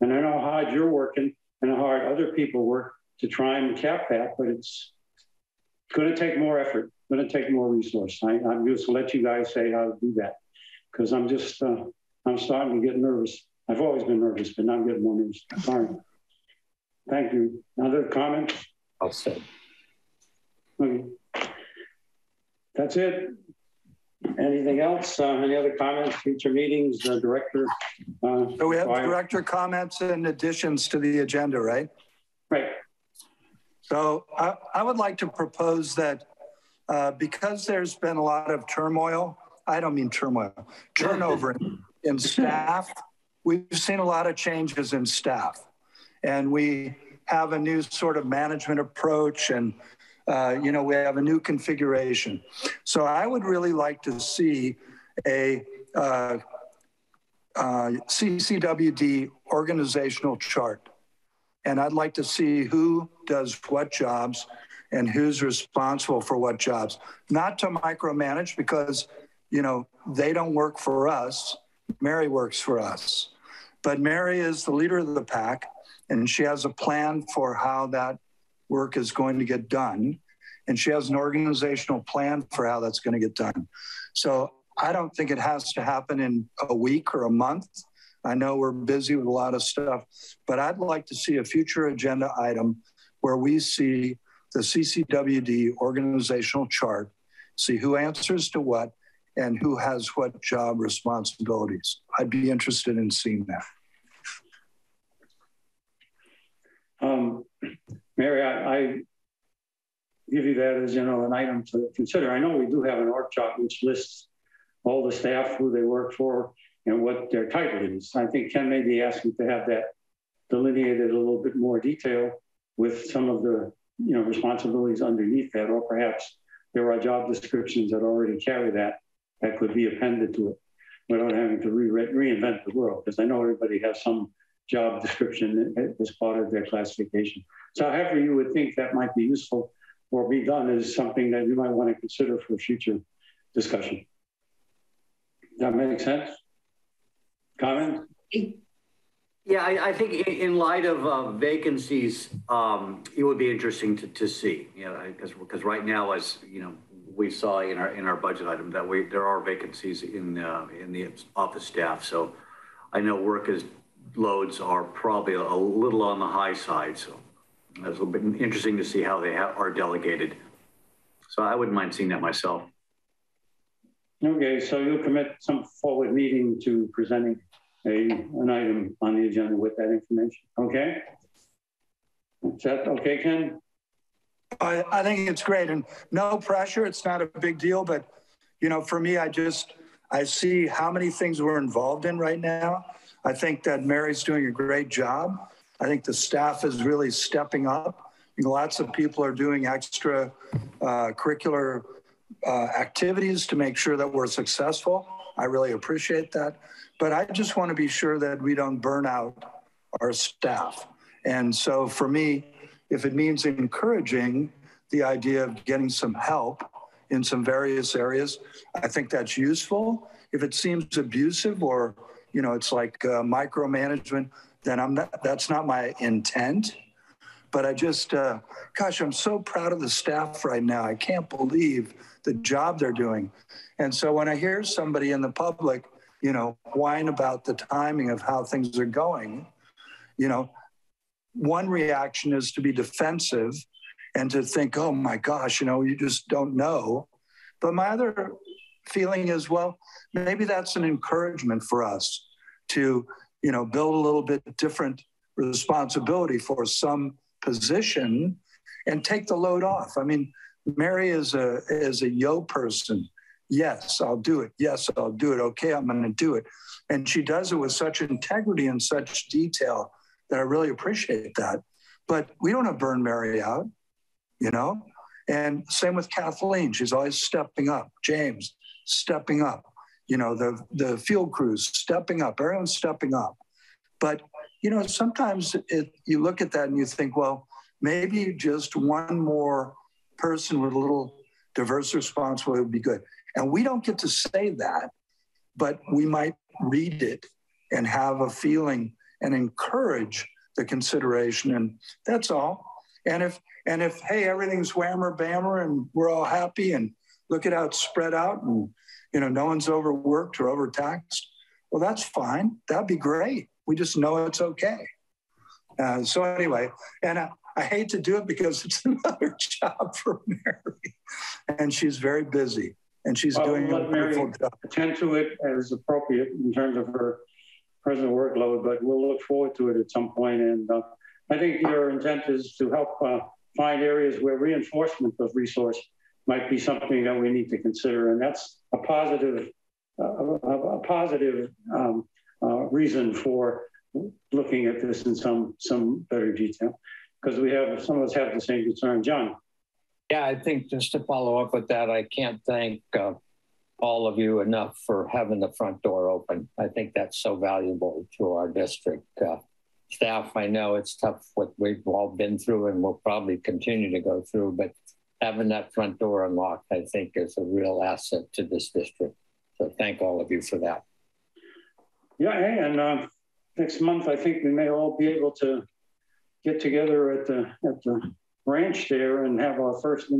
And I know how hard you're working and how hard other people work to try and cap that, but it's going to take more effort, going to take more resource. I'm just going to let you guys say how to do that, because I'm just, I'm starting to get nervous. I've always been nervous, but now I'm getting more nervous. Sorry. Thank you. Other comments? I'll say. Okay. That's it. Anything else? Any other comments, future meetings, director? So we have director comments and additions to the agenda, right? Right. So I would like to propose that because there's been a lot of turmoil, I don't mean turmoil, turnover in staff, we've seen a lot of changes in staff. And we have a new sort of management approach, and you know, we have a new configuration. So I would really like to see a CCWD organizational chart. And I'd like to see who does what jobs and who's responsible for what jobs. Not to micromanage, because, you know, they don't work for us. Mary works for us. But Mary is the leader of the pack, and she has a plan for how that work is going to get done. And she has an organizational plan for how that's going to get done. So I don't think it has to happen in a week or a month. I know we're busy with a lot of stuff, but I'd like to see a future agenda item where we see the CCWD organizational chart, see who answers to what and who has what job responsibilities. I'd be interested in seeing that. Mary, I give you that as, you know, an item to consider. I know we do have an org chart which lists all the staff, who they work for, and what their title is. I think Ken may be asking to have that delineated a little bit more detail with some of the, you know, responsibilities underneath that, or perhaps there are job descriptions that already carry that could be appended to it without having to reinvent the world, because I know everybody has some job description as part of their classification. So however you would think that might be useful or be done is something that you might want to consider for future discussion. Does that make sense? Comment? Yeah, I think in light of vacancies, it would be interesting to see, you know, because right now, as you know, we saw in our budget item that there are vacancies in the office staff. So I know loads are probably a little on the high side. So it's a little bit interesting to see how they are delegated. So I wouldn't mind seeing that myself. Okay, so you'll commit some forward meeting to presenting an item on the agenda with that information, okay? Is that okay, Ken? I think it's great, and no pressure. It's not a big deal, but you know, for me, I see how many things we're involved in right now. I think that Mary's doing a great job. I think the staff is really stepping up. You know, lots of people are doing extra curricular activities to make sure that we're successful. I really appreciate that. But I just want to be sure that we don't burn out our staff. And so for me, if it means encouraging the idea of getting some help in some various areas, I think that's useful. If it seems abusive or, you know, it's like micromanagement, then that's not my intent. But I just, gosh, I'm so proud of the staff right now. I can't believe the job they're doing. And so when I hear somebody in the public whine about the timing of how things are going, one reaction is to be defensive and to think, oh my gosh, you just don't know. But my other feeling is, well, maybe that's an encouragement for us to, build a little bit different responsibility for some position and take the load off. I mean, Mary is a yo person. Yes, I'll do it. Yes, I'll do it. Okay, I'm going to do it. And she does it with such integrity and such detail that I really appreciate that. But we don't have burn Mary out, And same with Kathleen. She's always stepping up. James, stepping up. The field crews stepping up. Everyone's stepping up. But, sometimes you look at that and you think, well, maybe just one more person with a little diverse responsibility would be good. And we don't get to say that, but we might read it and have a feeling and encourage the consideration. And that's all. And if hey, everything's whammer bammer and we're all happy and look at how it's spread out and, no one's overworked or overtaxed, well, that's fine. That'd be great. We just know it's okay. So anyway, and I hate to do it because it's another job for Mary, and she's very busy, and she's doing a wonderful job. Attend to it as appropriate in terms of her present workload, but we'll look forward to it at some point. And I think your intent is to help find areas where reinforcement of resource might be something that we need to consider, and that's a positive reason for looking at this in some better detail, because some of us have the same concern. John. Yeah, I think just to follow up with that, I can't thank all of you enough for having the front door open. I think that's so valuable to our district. Staff, I know it's tough what we've all been through and will probably continue to go through, but having that front door unlocked, I think, is a real asset to this district. So thank all of you for that. Yeah, and next month, I think we may all be able to get together at the ranch there and have our first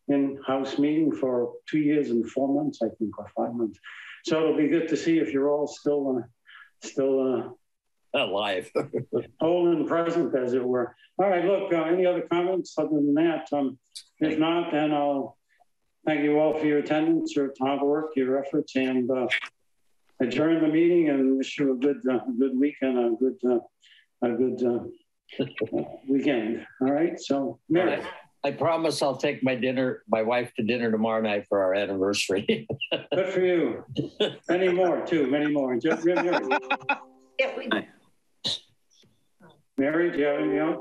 in-house meeting for 2 years and 4 months, I think, or 5 months. So it'll be good to see if you're all still alive, whole and present, as it were. All right, look, any other comments other than that? If not, then I'll thank you all for your attendance, your hard work, your efforts, and adjourn the meeting and wish you a good week and a good weekend. All right, so Mary. I promise I'll take my wife to dinner tomorrow night for our anniversary. Good for you. Many more too, many more. Mary, do you have anything else?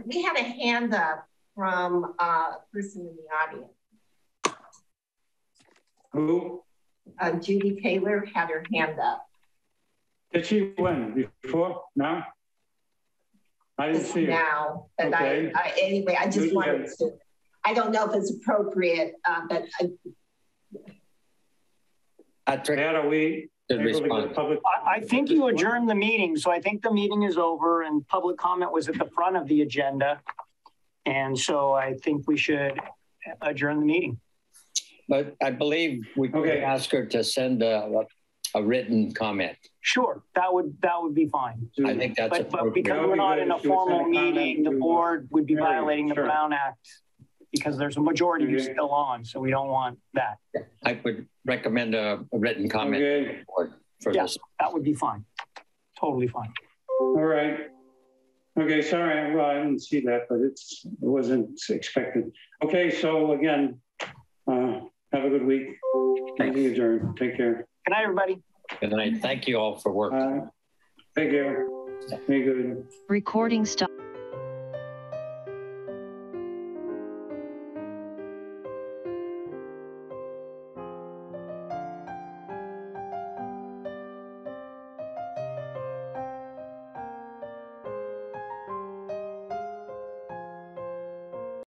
We had a hand up from a person in the audience. Who? Judy Taylor had her hand up. Did she when? Before? Now? I didn't see her. Now, but okay. Anyway, I just wanted to, I don't know if it's appropriate, but Patrick, are we able to get public? I think you adjourned the meeting, so I think the meeting is over and public comment was at the front of the agenda. And so I think we should adjourn the meeting. But I believe we could ask her to send a written comment. Sure, that would be fine. I think that's but because we're not in a formal meeting, the board would be violating the Brown Act because there's a majority who's still on, so we don't want that. I would recommend a written comment for this. That would be fine. Totally fine. All right. Okay, sorry, well, I didn't see that, but it wasn't expected. Okay, so again, have a good week. Meeting adjourned. Take care. Good night, everybody. Good night. Thank you all for work. Take care. Be good. Recording stop.